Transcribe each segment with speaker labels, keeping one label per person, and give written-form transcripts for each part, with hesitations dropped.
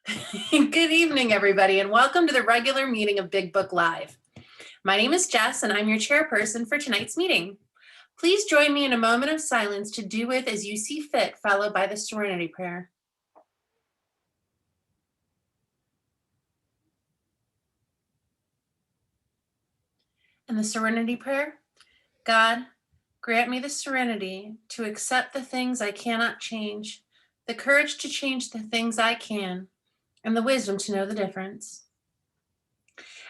Speaker 1: Good evening, everybody, and welcome to the regular meeting of Big Book Live. My name is Jess, and I'm your chairperson for tonight's meeting. Please join me in a moment of silence to do with as you see fit, followed by the Serenity Prayer. And the Serenity Prayer. God, grant me the serenity to accept the things I cannot change, the courage to change the things I can, and the wisdom to know the difference.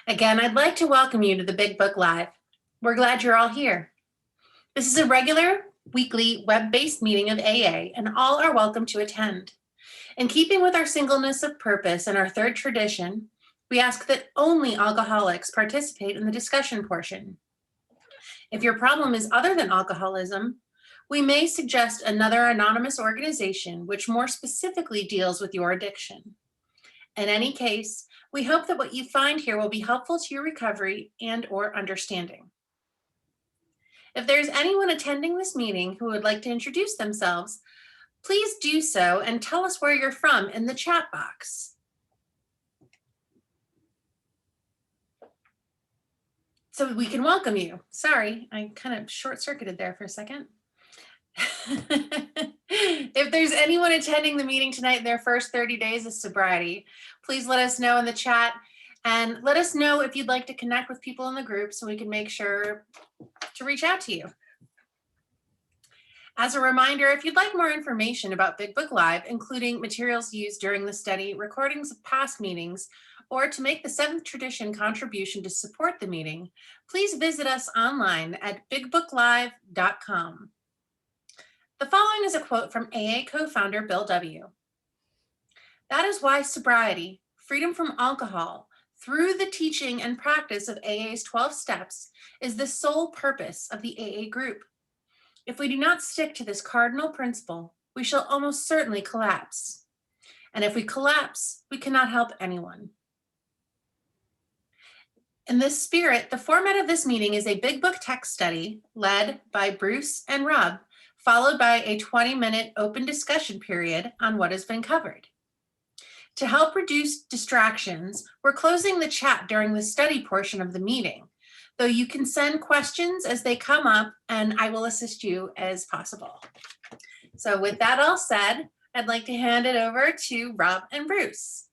Speaker 1: Again, I'd like to welcome you to the Big Book Live. We're glad you're all here. This is a regular weekly web-based meeting of AA, and all are welcome to attend. In keeping with our singleness of purpose and our third tradition, we ask that only alcoholics participate in the discussion portion. If your problem is other than alcoholism, we may suggest another anonymous organization which more specifically deals with your addiction. In any case, we hope that what you find here will be helpful to your recovery and/or understanding. If there's anyone attending this meeting who would like to introduce themselves, please do so and tell us where you're from in the chat box. So we can welcome you. Sorry, I kind of short-circuited there for a second. If there's anyone attending the meeting tonight in their first 30 days of sobriety, please let us know in the chat and let us know if you'd like to connect with people in the group so we can make sure to reach out to you. As a reminder, if you'd like more information about Big Book Live, including materials used during the study, recordings of past meetings, or to make the Seventh Tradition contribution to support the meeting, please visit us online at bigbooklive.com. The following is a quote from AA co-founder Bill W. That is why sobriety, freedom from alcohol, through the teaching and practice of AA's 12 steps, is the sole purpose of the AA group. If we do not stick to this cardinal principle, we shall almost certainly collapse. And if we collapse, we cannot help anyone. In this spirit, the format of this meeting is a Big Book text study led by Bruce and Rob, followed by a 20-minute open discussion period on what has been covered. To help reduce distractions, we're closing the chat during the study portion of the meeting, though you can send questions as they come up and I will assist you as possible. So with that all said, I'd like to hand it over to Rob and Bruce.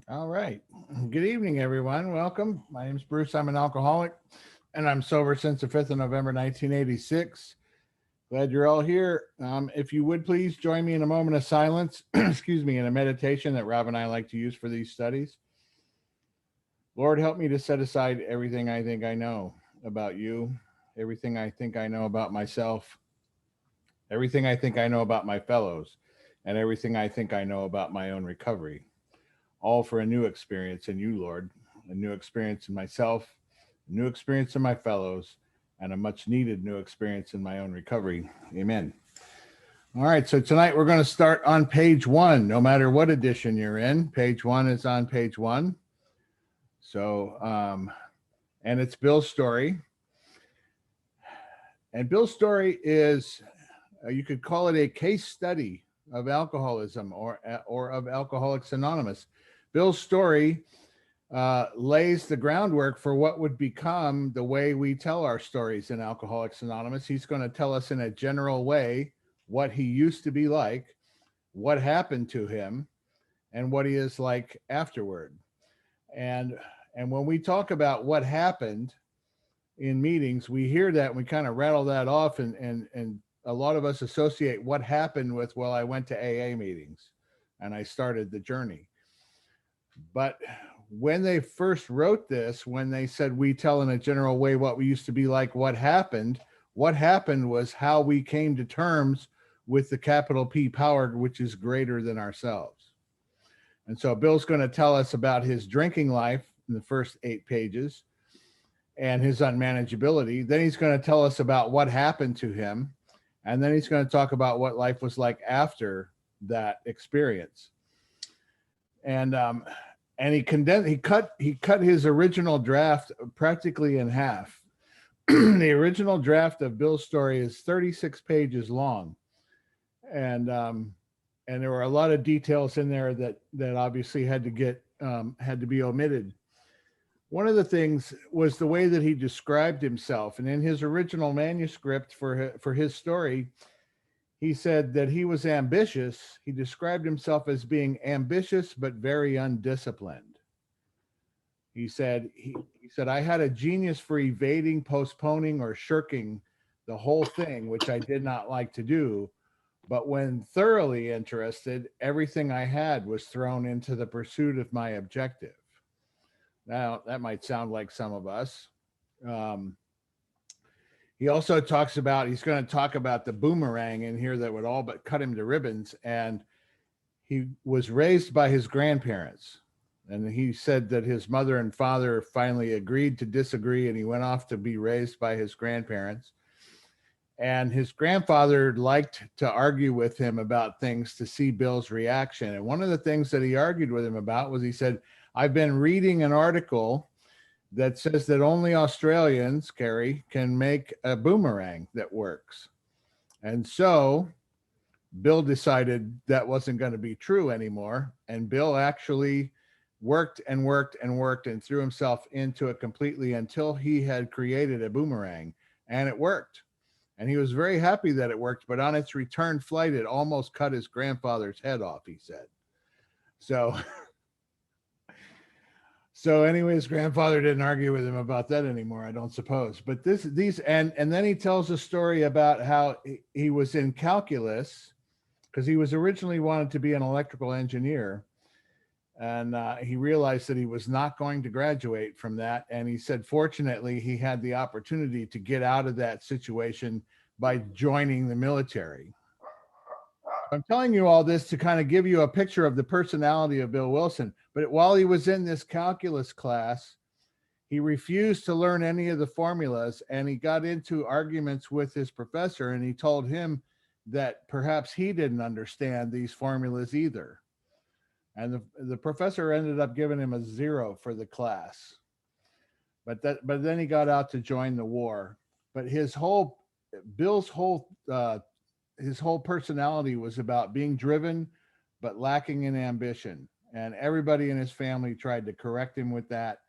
Speaker 2: All right. Good evening, everyone. Welcome. My name is Bruce. I'm an alcoholic and I'm sober since the 5th of November, 1986. Glad you're all here. If you would please join me in a moment of silence, excuse me, in a meditation that Rob and I like to use for these studies. Lord, help me to set aside everything I think I know about you, everything I think I know about myself, everything I think I know about my fellows, and everything I think I know about my own recovery. All for a new experience in you, Lord, a new experience in myself, a new experience in my fellows, and a much needed new experience in my own recovery. Amen. All right, so tonight we're going to start on page 1, no matter what edition you're in. Page 1 is on page 1. So, and it's Bill's story. And Bill's story is, you could call it a case study of alcoholism or of Alcoholics Anonymous. Bill's story lays the groundwork for what would become the way we tell our stories in Alcoholics Anonymous. He's going to tell us in a general way what he used to be like, what happened to him, and what he is like afterward. And when we talk about what happened in meetings, we hear that and we kind of rattle that off, and a lot of us associate what happened with, well, I went to AA meetings and I started the journey. But when they first wrote this, when they said we tell in a general way what we used to be like, what happened was how we came to terms with the capital P power, which is greater than ourselves. And so Bill's going to tell us about his drinking life in the first 8 pages and his unmanageability. Then he's going to tell us about what happened to him. And then he's going to talk about what life was like after that experience. And he cut his original draft practically in half. The original draft of Bill's story is 36 pages long. And and there were a lot of details in there that obviously had to be omitted. One of the things was the way that he described himself, and in his original manuscript for his story, he said that he was ambitious. He described himself as being ambitious but very undisciplined. He said I had a genius for evading, postponing, or shirking the whole thing, which I did not like to do. But when thoroughly interested, everything I had was thrown into the pursuit of my objective. Now, that might sound like some of us. He also talks about, he's going to talk about the boomerang in here that would all but cut him to ribbons. And he was raised by his grandparents. And he said that his mother and father finally agreed to disagree, and he went off to be raised by his grandparents. And his grandfather liked to argue with him about things to see Bill's reaction. And one of the things that he argued with him about was, he said, I've been reading an article that says that only Australians, Carrie, can make a boomerang that works. And so Bill decided that wasn't going to be true anymore. And Bill actually worked and worked and worked and threw himself into it completely until he had created a boomerang, and it worked. And he was very happy that it worked, but on its return flight, it almost cut his grandfather's head off, he said. So anyway, his grandfather didn't argue with him about that anymore, I don't suppose. But and then he tells a story about how he was in calculus, because he was originally wanted to be an electrical engineer. And he realized that he was not going to graduate from that. And he said, fortunately, he had the opportunity to get out of that situation by joining the military. I'm telling you all this to kind of give you a picture of the personality of Bill Wilson. But while he was in this calculus class, he refused to learn any of the formulas, and he got into arguments with his professor, and he told him that perhaps he didn't understand these formulas either. And the professor ended up giving him a 0 for the class. But then he got out to join the war. But Bill's whole personality was about being driven, but lacking in ambition. And everybody in his family tried to correct him with that,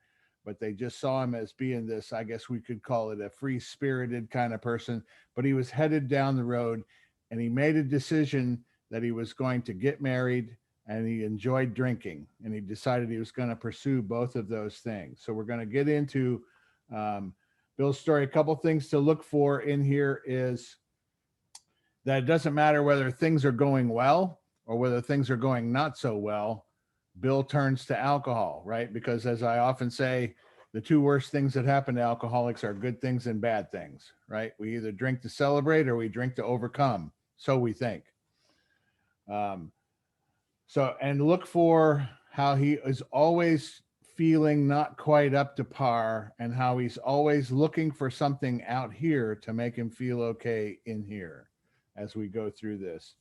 Speaker 2: but they just saw him as being this, I guess we could call it a free-spirited kind of person. But he was headed down the road, and he made a decision that he was going to get married, and he enjoyed drinking, and he decided he was going to pursue both of those things. So we're going to get into Bill's story. A couple things to look for in here is that it doesn't matter whether things are going well or whether things are going not so well, Bill turns to alcohol, right? Because as I often say, the two worst things that happen to alcoholics are good things and bad things, right? We either drink to celebrate or we drink to overcome. So we think. And look for how he is always feeling not quite up to par, and how he's always looking for something out here to make him feel okay in here as we go through this.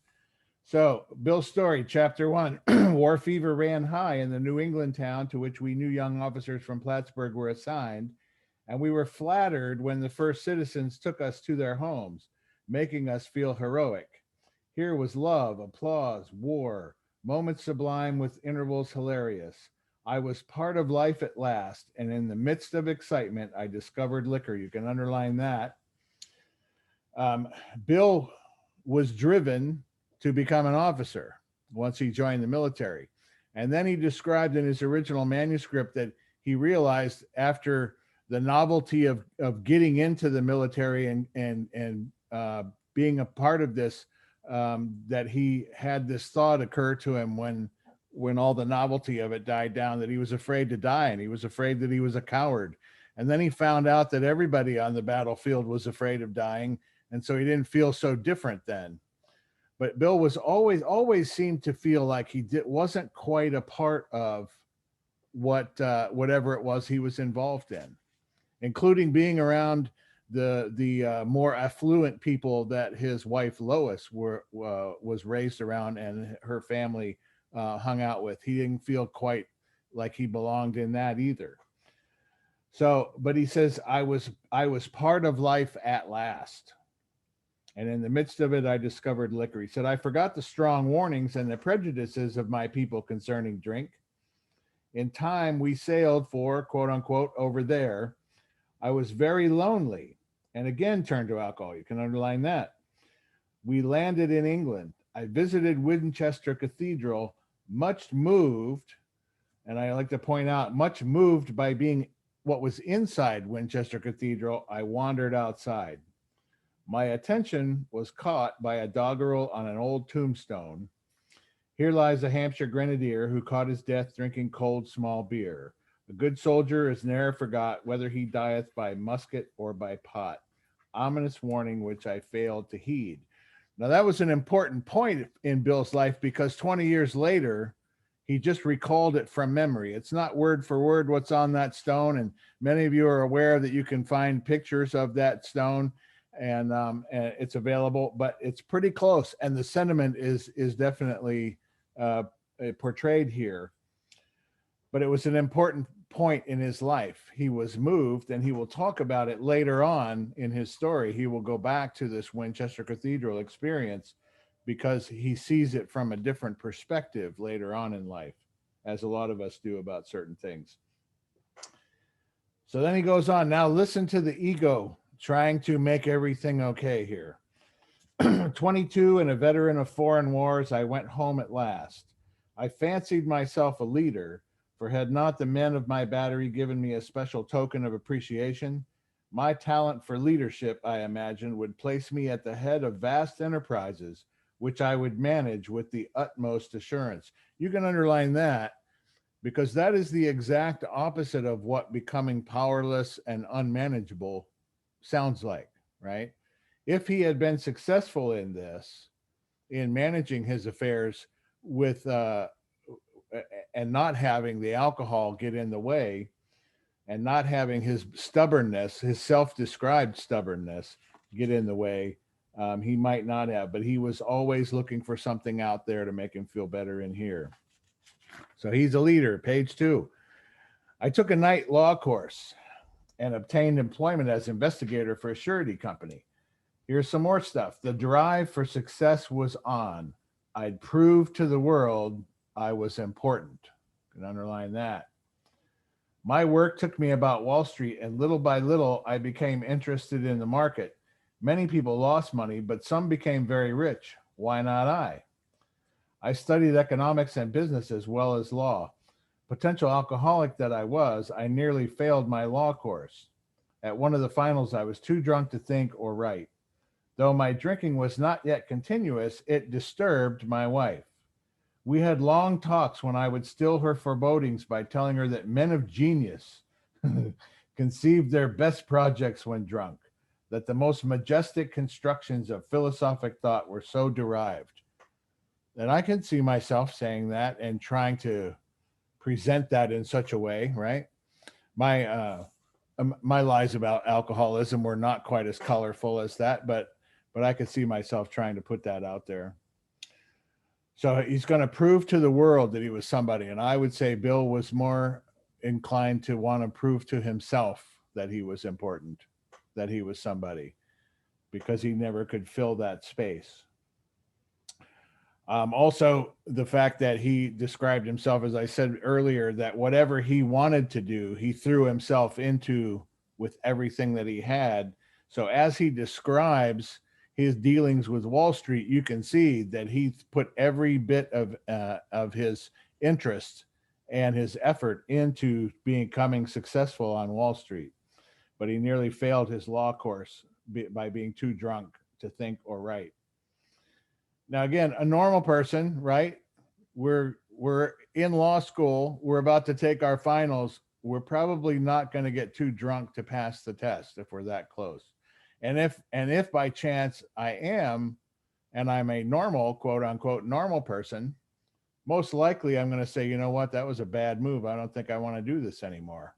Speaker 2: So Bill's story, chapter 1, war fever ran high in the New England town to which we new young officers from Plattsburgh were assigned, and we were flattered when the first citizens took us to their homes, making us feel heroic. Here was love, applause, war, moments sublime with intervals hilarious. I was part of life at last, and in the midst of excitement, I discovered liquor. You can underline that. Bill was driven to become an officer once he joined the military. And then he described in his original manuscript that he realized after the novelty of getting into the military and being a part of this, that he had this thought occur to him when all the novelty of it died down, that he was afraid to die, and he was afraid that he was a coward. And then he found out that everybody on the battlefield was afraid of dying, and so he didn't feel so different then. But Bill was always seemed to feel like he wasn't quite a part of whatever it was he was involved in, including being around the more affluent people that his wife Lois was raised around and her family hung out with. He didn't feel quite like he belonged in that either. So, but he says, I was part of life at last. And in the midst of it, I discovered liquor. He said, I forgot the strong warnings and the prejudices of my people concerning drink. In time, we sailed for, quote unquote, over there. I was very lonely and again turned to alcohol. You can underline that. We landed in England. I visited Winchester Cathedral, much moved, and I like to point out, much moved by being what was inside Winchester Cathedral. I wandered outside. My attention was caught by a doggerel on an old tombstone. Here lies a Hampshire grenadier who caught his death drinking cold small beer. A good soldier is ne'er forgot, whether he dieth by musket or by pot. Ominous warning which I failed to heed. Now, that was an important point in Bill's life because 20 years later, he just recalled it from memory. It's not word for word what's on that stone. And many of you are aware that you can find pictures of that stone and it's available, but it's pretty close. And the sentiment is definitely portrayed here. But it was an important point in his life. He was moved, and he will talk about it later on in his story. He will go back to this Winchester Cathedral experience because he sees it from a different perspective later on in life, as a lot of us do about certain things. So then he goes on. Now listen to the ego trying to make everything okay here. 22 and a veteran of foreign wars, I went home at last. I fancied myself a leader, for had not the men of my battery given me a special token of appreciation, my talent for leadership, I imagined, would place me at the head of vast enterprises, which I would manage with the utmost assurance. You can underline that because that is the exact opposite of what becoming powerless and unmanageable sounds like, right? If he had been successful in this, in managing his affairs with and not having the alcohol get in the way and not having his stubbornness, his self-described stubbornness get in the way, he might not have, but he was always looking for something out there to make him feel better in here. So he's a leader. Page 2. I took a night law course and obtained employment as investigator for a surety company. Here's some more stuff. The drive for success was on. I'd prove to the world I was important. You can underline that. My work took me about Wall Street, and little by little, I became interested in the market. Many people lost money, but some became very rich. Why not I? I studied economics and business as well as law. Potential alcoholic that I was, I nearly failed my law course. At one of the finals, I was too drunk to think or write. Though my drinking was not yet continuous, it disturbed my wife. We had long talks when I would still her forebodings by telling her that men of genius conceived their best projects when drunk, that the most majestic constructions of philosophic thought were so derived. And I can see myself saying that and trying to present that in such a way, right? My lies about alcoholism were not quite as colorful as that, but I could see myself trying to put that out there. So he's going to prove to the world that he was somebody. And I would say Bill was more inclined to want to prove to himself that he was important, that he was somebody, because he never could fill that space. Also, the fact that he described himself, as I said earlier, that whatever he wanted to do, he threw himself into with everything that he had. So as he describes his dealings with Wall Street, you can see that he put every bit of his interest and his effort into becoming successful on Wall Street. But he nearly failed his law course by being too drunk to think or write. Now, again, a normal person, right? We're in law school. We're about to take our finals. We're probably not going to get too drunk to pass the test if we're that close. And if by chance I am, and I'm a normal, quote unquote, normal person, most likely I'm going to say, you know what, that was a bad move. I don't think I want to do this anymore.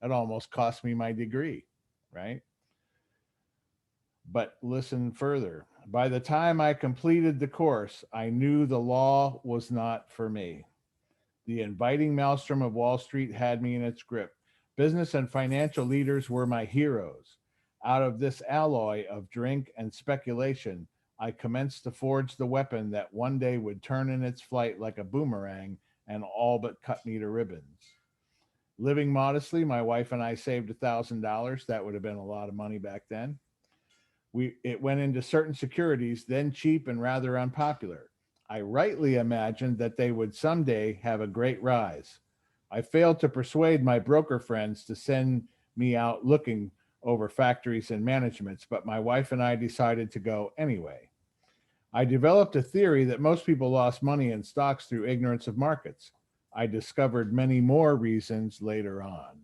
Speaker 2: That almost cost me my degree, right? But listen further. By the time I completed the course, I knew the law was not for me. The inviting maelstrom of Wall Street had me in its grip. Business and financial leaders were my heroes. Out of this alloy of drink and speculation, I commenced to forge the weapon that one day would turn in its flight like a boomerang and all but cut me to ribbons. Living modestly, my wife and I saved $1,000. That would have been a lot of money back then. It went into certain securities, then cheap and rather unpopular. I rightly imagined that they would someday have a great rise. I failed to persuade my broker friends to send me out looking over factories and managements, but my wife and I decided to go anyway. I developed a theory that most people lost money in stocks through ignorance of markets. I discovered many more reasons later on.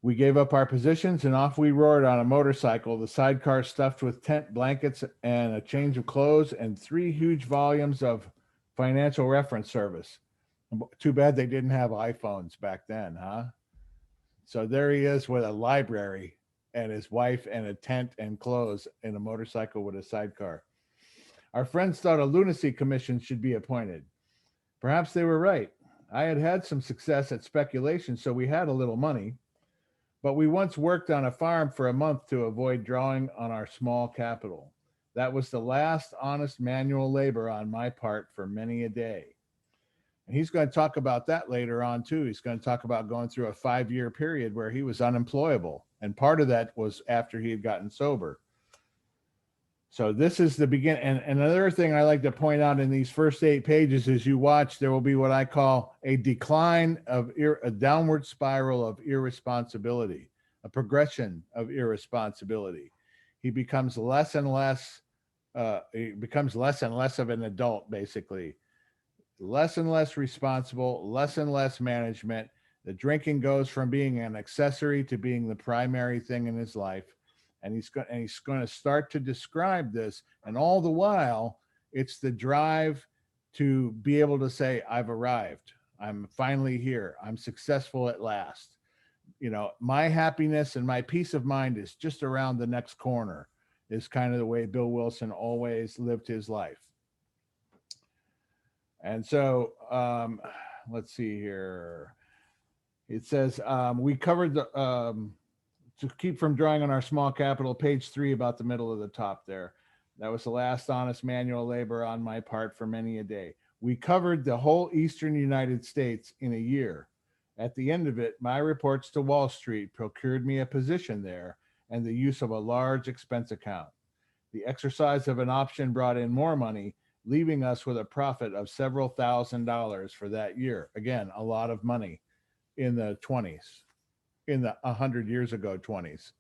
Speaker 2: We gave up our positions and off we roared on a motorcycle, the sidecar stuffed with tent blankets and a change of clothes and 3 huge volumes of financial reference service. Too bad they didn't have iPhones back then, huh? So there he is with a library and his wife and a tent and clothes in a motorcycle with a sidecar. Our friends thought a lunacy commission should be appointed. Perhaps they were right. I had had some success at speculation, so we had a little money. But we once worked on a farm for a month to avoid drawing on our small capital. That was the last honest manual labor on my part for many a day. And he's going to talk about that later on too. He's going to talk about going through a 5-year period where he was unemployable. And part of that was after he had gotten sober. So this is the beginning. And another thing I like to point out in these first 8 pages is you watch, there will be what I call a decline of a downward spiral of irresponsibility, a progression of irresponsibility. He becomes less and less of an adult, basically. Less and less responsible, less and less management. The drinking goes from being an accessory to being the primary thing in his life. And he's going to start to describe this. And all the while, it's the drive to be able to say, I've arrived. I'm finally here. I'm successful at last. You know, my happiness and my peace of mind is just around the next corner, is kind of the way Bill Wilson always lived his life. And so let's see here. It says we covered the to keep from drawing on our small capital, page 3, about the middle of the top there. That was the last honest manual labor on my part for many a day. We covered the whole eastern United States in a year. At the end of it, my reports to Wall Street procured me a position there and the use of a large expense account. The exercise of an option brought in more money, leaving us with a profit of several $1,000s for that year. Again, a lot of money in the 20s. In the 100 years ago 20s.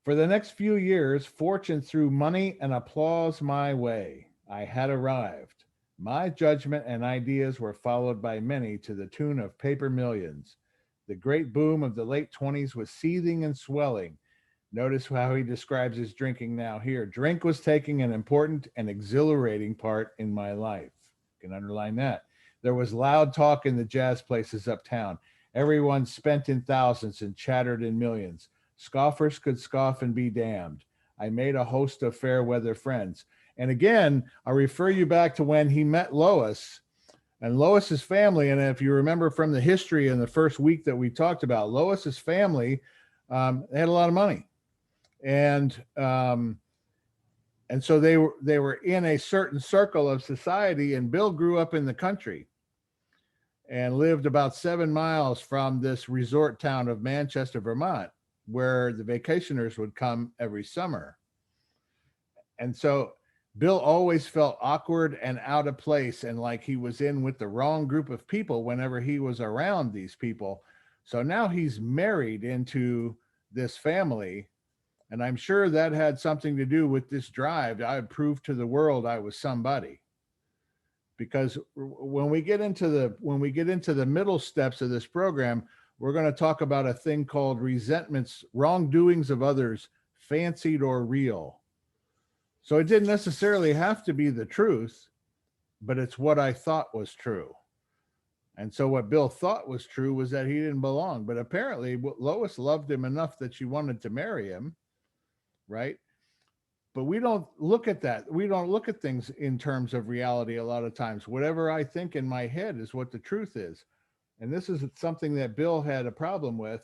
Speaker 2: For the next few years, fortune threw money and applause my way. I had arrived. My judgment and ideas were followed by many to the tune of paper millions. The great boom of the late 20s was seething and swelling. Notice how he describes his drinking now here. Drink was taking an important and exhilarating part in my life. You can underline that. There was loud talk in the jazz places uptown. Everyone spent in thousands and chattered in millions. Scoffers could scoff and be damned. I made a host of fair weather friends. And again, I refer you back to when he met Lois and Lois's family. And if you remember from the history in the first week that we talked about, Lois's family, they had a lot of money. And so they were in a certain circle of society, and Bill grew up in the country and lived about 7 miles from this resort town of Manchester, Vermont, where the vacationers would come every summer. And so Bill always felt awkward and out of place and like he was in with the wrong group of people whenever he was around these people. So now he's married into this family. And I'm sure that had something to do with this drive. I would prove to the world I was somebody. Because when we get into the middle steps of this program, we're going to talk about a thing called resentments, wrongdoings of others, fancied or real. So it didn't necessarily have to be the truth, but it's what I thought was true. And so what Bill thought was true was that he didn't belong. But apparently Lois loved him enough that she wanted to marry him, right? But we don't look at that. We don't look at things in terms of reality a lot of times. Whatever I think in my head is what the truth is. And this is something that Bill had a problem with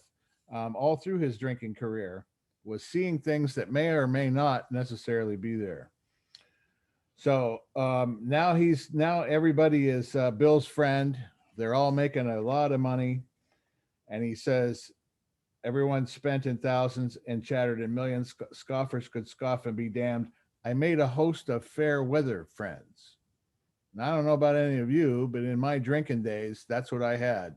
Speaker 2: all through his drinking career, was seeing things that may or may not necessarily be there. So now everybody is Bill's friend. They're all making a lot of money, and he says everyone spent in thousands and chattered in millions. Scoffers could scoff and be damned. I made a host of fair weather friends. Now, I don't know about any of you, but in my drinking days, that's what I had.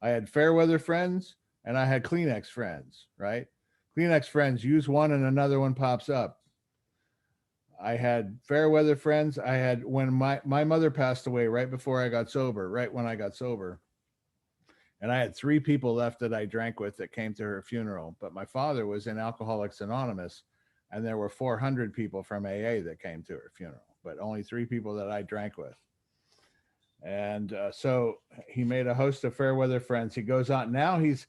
Speaker 2: I had fair weather friends and I had Kleenex friends, right? Kleenex friends, use one and another one pops up. I had fair weather friends. I had, when my mother passed away right before I got sober, right when I got sober. And I had 3 people left that I drank with that came to her funeral. But my father was in Alcoholics Anonymous, and there were 400 people from AA that came to her funeral, but only 3 people that I drank with. And so he made a host of fair weather friends. He goes on. Now he's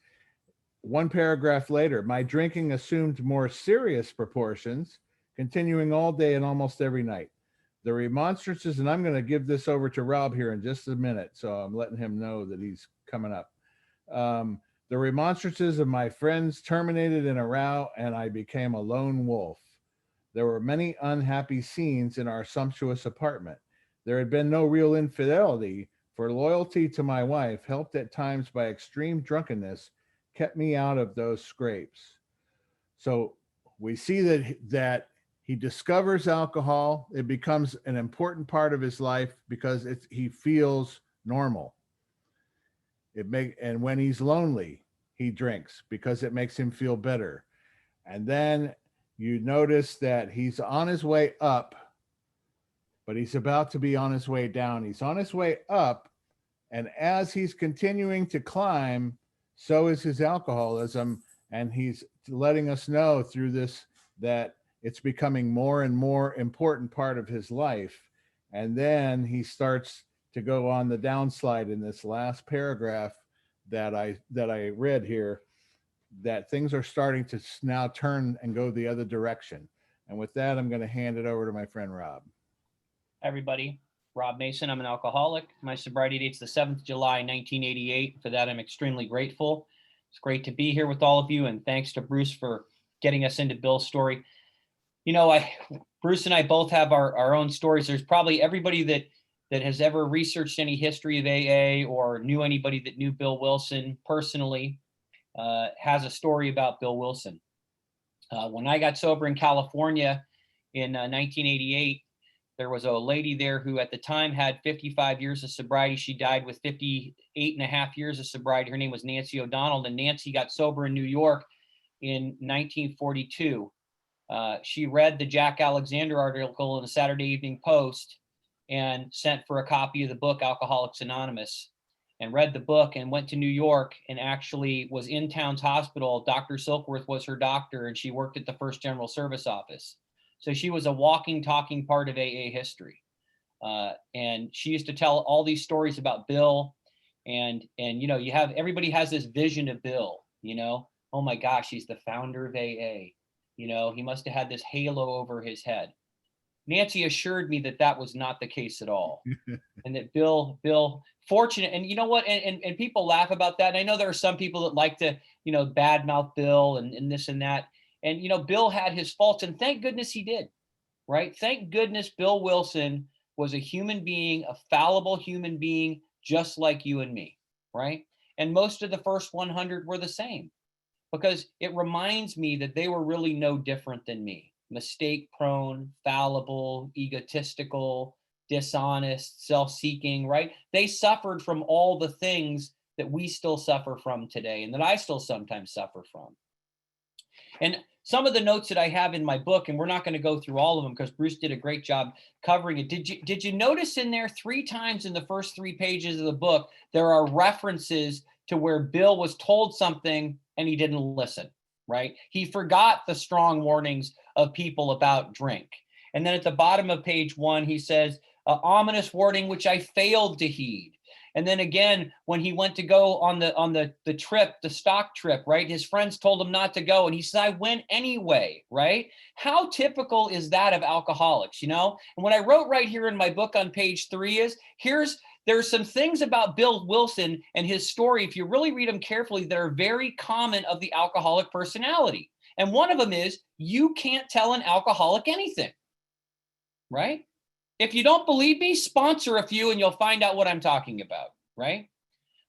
Speaker 2: one paragraph later. My drinking assumed more serious proportions, continuing all day and almost every night. The remonstrances, and I'm going to give this over to Rob here in just a minute, so I'm letting him know that he's coming up. The remonstrances of my friends terminated in a row, and I became a lone wolf. There were many unhappy scenes in our sumptuous apartment. There had been no real infidelity, for loyalty to my wife, helped at times by extreme drunkenness, kept me out of those scrapes. So we see that he discovers alcohol. It becomes an important part of his life because he feels normal. And when he's lonely, he drinks because it makes him feel better. And then you notice that he's on his way up, but he's about to be on his way down. He's on his way up, and as he's continuing to climb, so is his alcoholism, and he's letting us know through this that it's becoming more and more important part of his life. And then he starts to go on the downslide in this last paragraph that I read here, that things are starting to now turn and go the other direction. And with that, I'm going to hand it over to my friend Rob.
Speaker 3: Hi, everybody. Rob Mason. I'm an alcoholic. My sobriety date's the 7th July, 1988. For that, I'm extremely grateful. It's great to be here with all of you, and thanks to Bruce for getting us into Bill's story. You know, Bruce and I both have our own stories. There's probably everybody that has ever researched any history of AA or knew anybody that knew Bill Wilson personally has a story about Bill Wilson. When I got sober in California in 1988, there was a lady there who at the time had 55 years of sobriety. She died with 58 and a half years of sobriety. Her name was Nancy O'Donnell, and Nancy got sober in New York in 1942. She read the Jack Alexander article in the Saturday Evening Post and sent for a copy of the book Alcoholics Anonymous, and read the book and went to New York and actually was in Towns Hospital. Dr. Silkworth was her doctor, and she worked at the First General Service Office. So she was a walking, talking part of AA history. And she used to tell all these stories about Bill. And you know, everybody has this vision of Bill, you know, oh my gosh, he's the founder of AA. You know, he must have had this halo over his head. Nancy assured me that that was not the case at all. And that Bill, fortunate, and you know what, and people laugh about that. And I know there are some people that like to, you know, badmouth Bill and this and that. And, you know, Bill had his faults, and thank goodness he did, right? Thank goodness Bill Wilson was a human being, a fallible human being, just like you and me, right? And most of the first 100 were the same, because it reminds me that they were really no different than me. Mistake prone, fallible, egotistical, dishonest, self-seeking, right? They suffered from all the things that we still suffer from today, and that I still sometimes suffer from. And some of the notes that I have in my book, and we're not going to go through all of them because Bruce did a great job covering it. Did you notice in there 3 times in the first 3 pages of the book, there are references to where Bill was told something and he didn't listen, right? He forgot the strong warnings of people about drink. And then at the bottom of page 1, he says, ominous warning, which I failed to heed. And then again, when he went to go on the trip, the stock trip, right? His friends told him not to go. And he said, I went anyway, right? How typical is that of alcoholics, you know? And what I wrote right here in my book on page 3 is, here's there are some things about Bill Wilson and his story, if you really read them carefully, that are very common of the alcoholic personality. And one of them is you can't tell an alcoholic anything, right? If you don't believe me, sponsor a few and you'll find out what I'm talking about, right?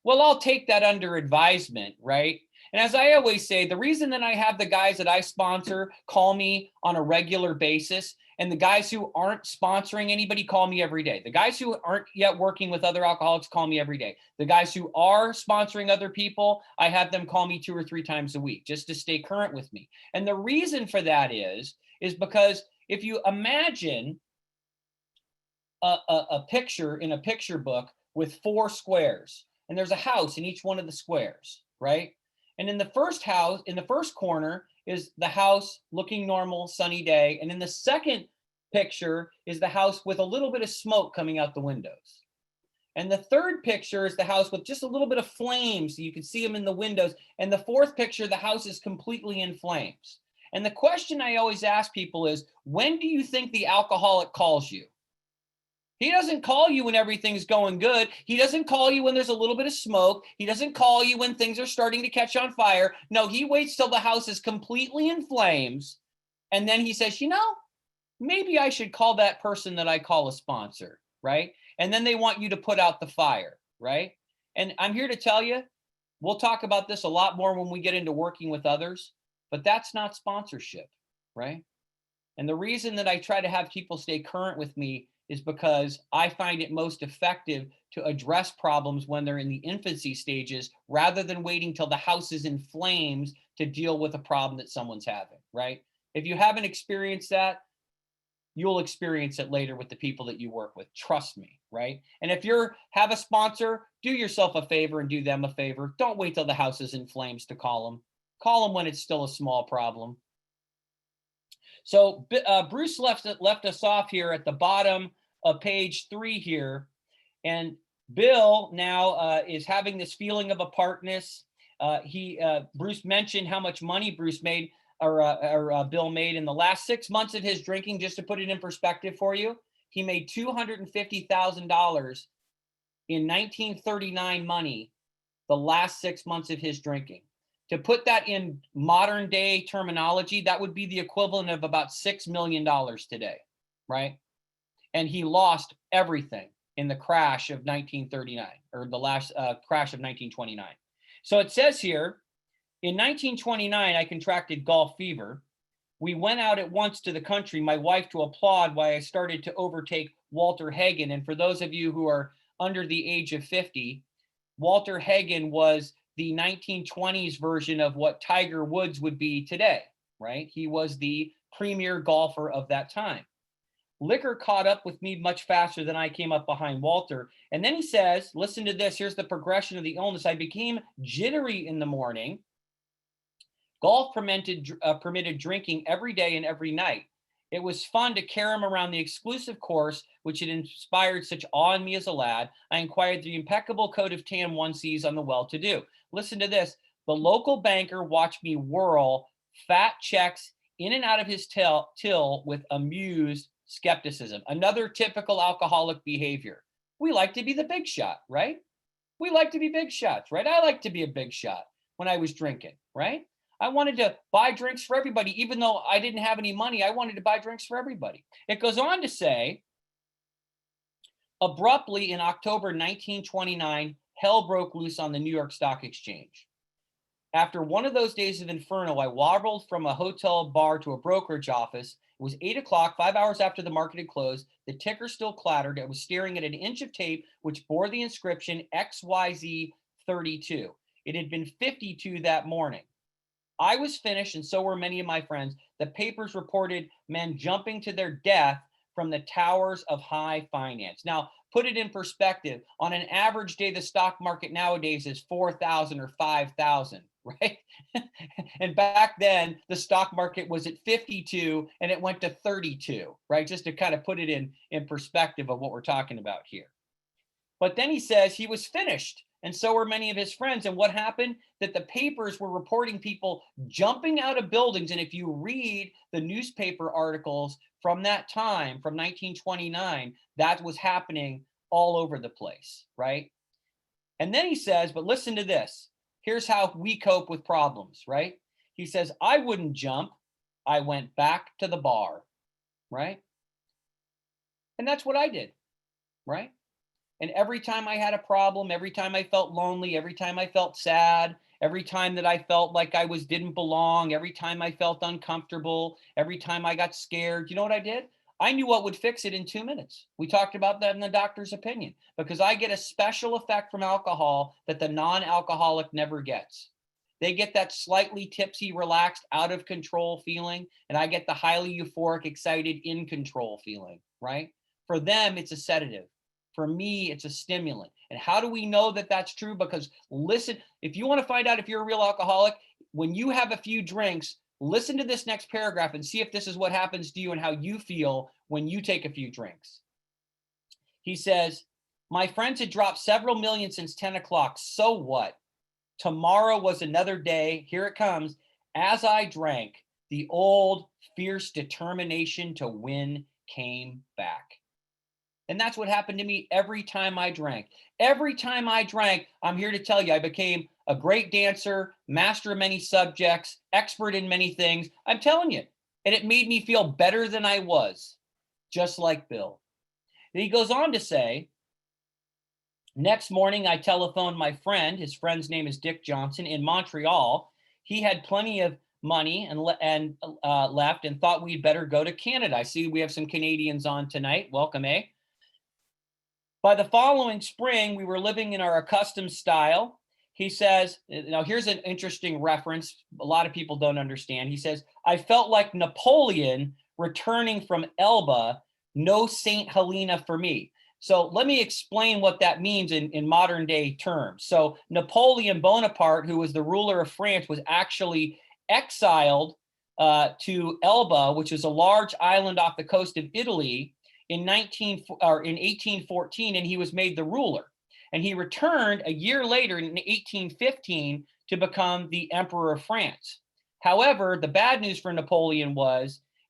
Speaker 3: Well, I'll take that under advisement, right? And as I always say, the reason that I have the guys that I sponsor call me on a regular basis, and the guys who aren't sponsoring anybody call me every day. The guys who aren't yet working with other alcoholics call me every day. The guys who are sponsoring other people, I have them call me 2 or 3 times a week just to stay current with me. And the reason for that is because if you imagine a picture in a picture book with 4 squares, and there's a house in each one of the squares, right? And in the first house, in the first corner is the house looking normal, sunny day. And in the second picture is the house with a little bit of smoke coming out the windows. And the third picture is the house with just a little bit of flames, so you can see them in the windows. And the fourth picture, the house is completely in flames. And the question I always ask people is, when do you think the alcoholic calls you? He doesn't call you when everything's going good. He doesn't call you when there's a little bit of smoke. He doesn't call you when things are starting to catch on fire. No, he waits till the house is completely in flames. And then he says, you know, maybe I should call that person that I call a sponsor, right? And then they want you to put out the fire, right? And I'm here to tell you, we'll talk about this a lot more when we get into working with others, but that's not sponsorship, right? And the reason that I try to have people stay current with me is because I find it most effective to address problems when they're in the infancy stages rather than waiting till the house is in flames to deal with a problem that someone's having, right? If you haven't experienced that, you'll experience it later with the people that you work with. Trust me, right? And if you're have a sponsor, do yourself a favor and do them a favor. Don't wait till the house is in flames to call them. Call them when it's still a small problem. So Bruce left us off here at the bottom of page 3 here. And Bill now is having this feeling of apartness. Bruce mentioned how much money Bruce made or Bill made in the last 6 months of his drinking. Just to put it in perspective for you, he made $250,000 in 1939 money the last 6 months of his drinking. To put that in modern day terminology, that would be the equivalent of about $6 million today, right? And he lost everything in the crash of 1939, or the last crash of 1929. So it says here, in 1929, I contracted Gulf fever. We went out at once to the country, my wife to applaud why I started to overtake Walter Hagen. And for those of you who are under the age of 50, Walter Hagen was the 1920s version of what Tiger Woods would be today, right? He was the premier golfer of that time. Liquor caught up with me much faster than I came up behind Walter. And then he says, listen to this, here's the progression of the illness. I became jittery in the morning. Golf permitted drinking every day and every night. It was fun to carry him around the exclusive course, which had inspired such awe in me as a lad. I acquired the impeccable coat of tan one sees on the well-to-do. Listen to this. The local banker watched me whirl fat checks in and out of his till with amused skepticism. Another typical alcoholic behavior. We like to be the big shot, right? We like to be big shots, right? I like to be a big shot when I was drinking, right? I wanted to buy drinks for everybody. Even though I didn't have any money, I wanted to buy drinks for everybody. It goes on to say, abruptly in October 1929, hell broke loose on the New York Stock Exchange. After one of those days of inferno, I wobbled from a hotel bar to a brokerage office. It was 8 o'clock, 5 hours after the market had closed. The ticker still clattered. I was staring at an inch of tape which bore the inscription XYZ32. It had been 52 that morning. I was finished, and so were many of my friends. The papers reported men jumping to their death from the towers of high finance. Now, put it in perspective. On an average day, the stock market nowadays is 4,000 or 5,000, right? And back then, the stock market was at 52 and it went to 32, right? Just to kind of put it in perspective of what we're talking about here. But then he says he was finished, and so were many of his friends. And what happened? That the papers were reporting people jumping out of buildings. And if you read the newspaper articles from that time, from 1929, that was happening all over the place, right? And then he says, but listen to this. Here's how we cope with problems, right? He says, I wouldn't jump. I went back to the bar, right? And that's what I did, right? And every time I had a problem, every time I felt lonely, every time I felt sad, every time that I felt like I didn't belong, every time I felt uncomfortable, every time I got scared, you know what I did? I knew what would fix it in 2 minutes. We talked about that in the doctor's opinion, because I get a special effect from alcohol that the non-alcoholic never gets. They get that slightly tipsy, relaxed, out of control feeling, and I get the highly euphoric, excited, in control feeling, right? For them, it's a sedative. For me, it's a stimulant. And how do we know that that's true? Because listen, if you want to find out if you're a real alcoholic, when you have a few drinks, listen to this next paragraph and see if this is what happens to you and how you feel when you take a few drinks. He says, my friends had dropped several million since 10 o'clock. So what? Tomorrow was another day. Here it comes. As I drank, the old fierce determination to win came back. And that's what happened to me every time I drank. Every time I drank, I'm here to tell you, I became a great dancer, master of many subjects, expert in many things. I'm telling you. And it made me feel better than I was, just like Bill. And he goes on to say, next morning, I telephoned my friend. His friend's name is Dick Johnson in Montreal. He had plenty of money and left and thought we'd better go to Canada. I see we have some Canadians on tonight. Welcome, eh? By the following spring, we were living in our accustomed style. He says, now here's an interesting reference. A lot of people don't understand. He says, I felt like Napoleon returning from Elba, no St. Helena for me. So let me explain what that means in modern day terms. So Napoleon Bonaparte, who was the ruler of France, was actually exiled to Elba, which is a large island off the coast of Italy, in 1814, and he was made the ruler. And he returned a year later in 1815 to become the Emperor of France. However, the bad news for Napoleon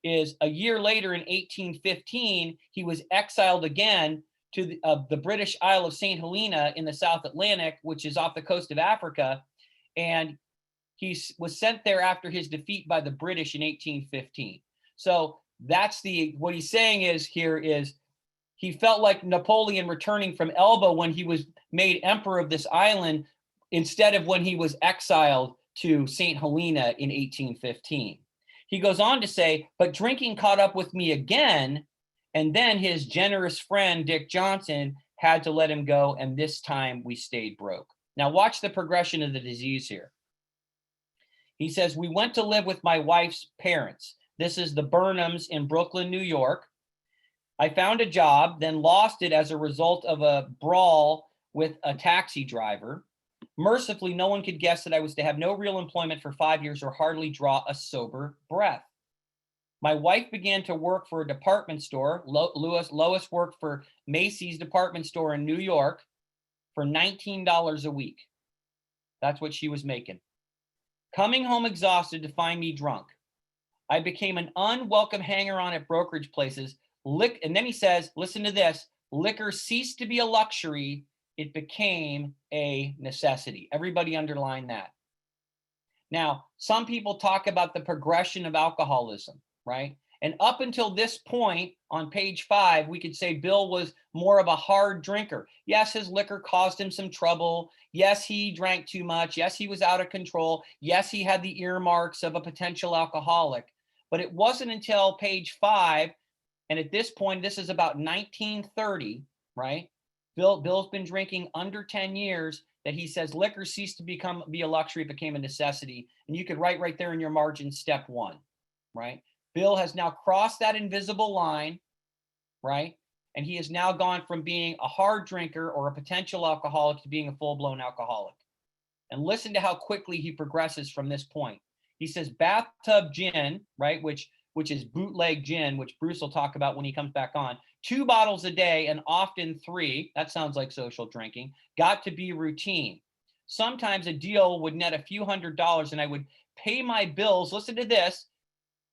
Speaker 3: is a year later in 1815, he was exiled again to the British Isle of St. Helena in the South Atlantic, which is off the coast of Africa. And he was sent there after his defeat by the British in 1815. So that's what he's saying is he felt like Napoleon returning from Elba when he was made emperor of this island instead of when he was exiled to St. Helena in 1815. He goes on to say, but drinking caught up with me again, and then his generous friend, Dick Johnson, had to let him go, and this time we stayed broke. Now watch the progression of the disease here. He says, we went to live with my wife's parents. This is the Burnhams in Brooklyn, New York. I found a job, then lost it as a result of a brawl with a taxi driver. Mercifully, no one could guess that I was to have no real employment for 5 years or hardly draw a sober breath. My wife began to work for a department store. Lois worked for Macy's department store in New York for $19 a week. That's what she was making. Coming home exhausted to find me drunk. I became an unwelcome hanger-on at brokerage places. And then he says, listen to this, liquor ceased to be a luxury. It became a necessity. Everybody underline that. Now, some people talk about the progression of alcoholism, right? And up until this point on page 5, we could say Bill was more of a hard drinker. Yes, his liquor caused him some trouble. Yes, he drank too much. Yes, he was out of control. Yes, he had the earmarks of a potential alcoholic. But it wasn't until page 5, and at this point, this is about 1930, right? Bill's been drinking under 10 years, that he says liquor ceased to be a luxury, it became a necessity. And you could write right there in your margin, step 1, right? Bill has now crossed that invisible line, right? And he has now gone from being a hard drinker or a potential alcoholic to being a full-blown alcoholic. And listen to how quickly he progresses from this point. He says bathtub gin, right, which is bootleg gin, which Bruce will talk about when he comes back on, 2 bottles a day and often 3, that sounds like social drinking, got to be routine. Sometimes a deal would net a few $100s and I would pay my bills. Listen to this.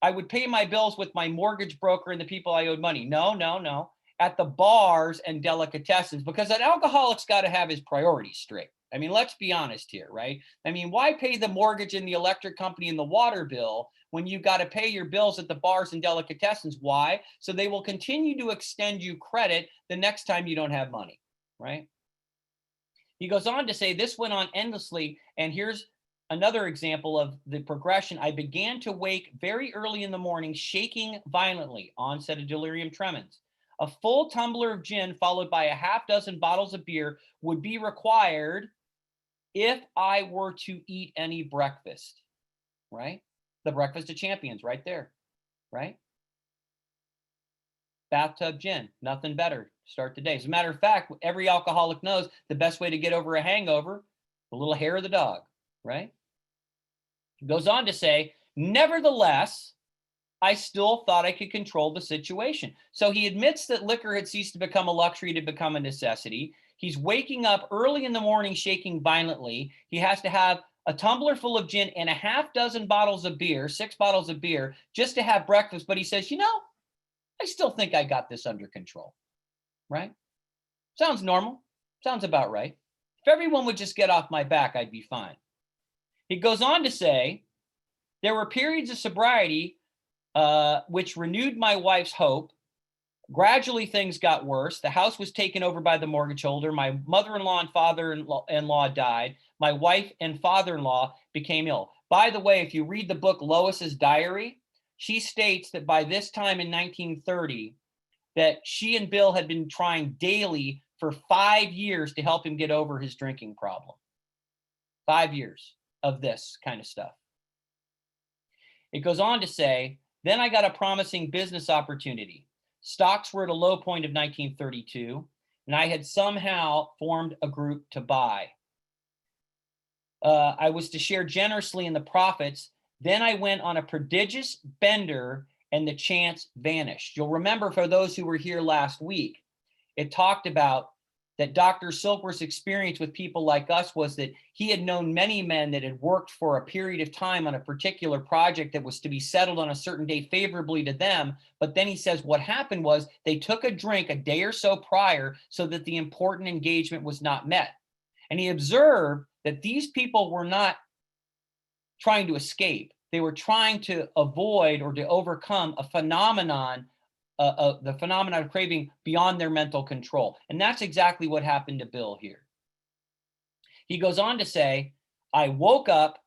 Speaker 3: I would pay my bills with my mortgage broker and the people I owed money. No. at the bars and delicatessens, because an alcoholic's got to have his priorities straight. I mean, let's be honest here, right? I mean, why pay the mortgage and the electric company and the water bill when you've got to pay your bills at the bars and delicatessens? Why? So they will continue to extend you credit the next time you don't have money, right? He goes on to say, this went on endlessly. And here's another example of the progression. I began to wake very early in the morning, shaking violently, onset of delirium tremens. A full tumbler of gin followed by a half dozen bottles of beer would be required if I were to eat any breakfast, right? The breakfast of champions right there, right? Bathtub gin, nothing better. Start the day. As a matter of fact, every alcoholic knows the best way to get over a hangover, a little hair of the dog, right? It goes on to say, nevertheless, I still thought I could control the situation. So he admits that liquor had ceased to become a luxury to become a necessity. He's waking up early in the morning, shaking violently. He has to have a tumbler full of gin and a half dozen bottles of beer, 6 bottles of beer, just to have breakfast. But he says, I still think I got this under control, right? Sounds normal. Sounds about right. If everyone would just get off my back, I'd be fine. He goes on to say, there were periods of sobriety which renewed my wife's hope. Gradually, things got worse. The house was taken over by the mortgage holder. My mother-in-law and father-in-law died. My wife and father-in-law became ill. By the way, if you read the book Lois's Diary, she states that by this time in 1930, that she and Bill had been trying daily for 5 years to help him get over his drinking problem. 5 years of this kind of stuff. It goes on to say, then I got a promising business opportunity. Stocks were at a low point of 1932, and I had somehow formed a group to buy. I was to share generously in the profits. Then I went on a prodigious bender and the chance vanished. You'll remember, for those who were here last week, it talked about that Dr. Silkworth's experience with people like us was that he had known many men that had worked for a period of time on a particular project that was to be settled on a certain day favorably to them. But then he says what happened was they took a drink a day or so prior so that the important engagement was not met. And he observed that these people were not trying to escape. They were trying to avoid or to overcome a phenomenon, the phenomenon of craving beyond their mental control. And that's exactly what happened to Bill here. He goes on to say, I woke up,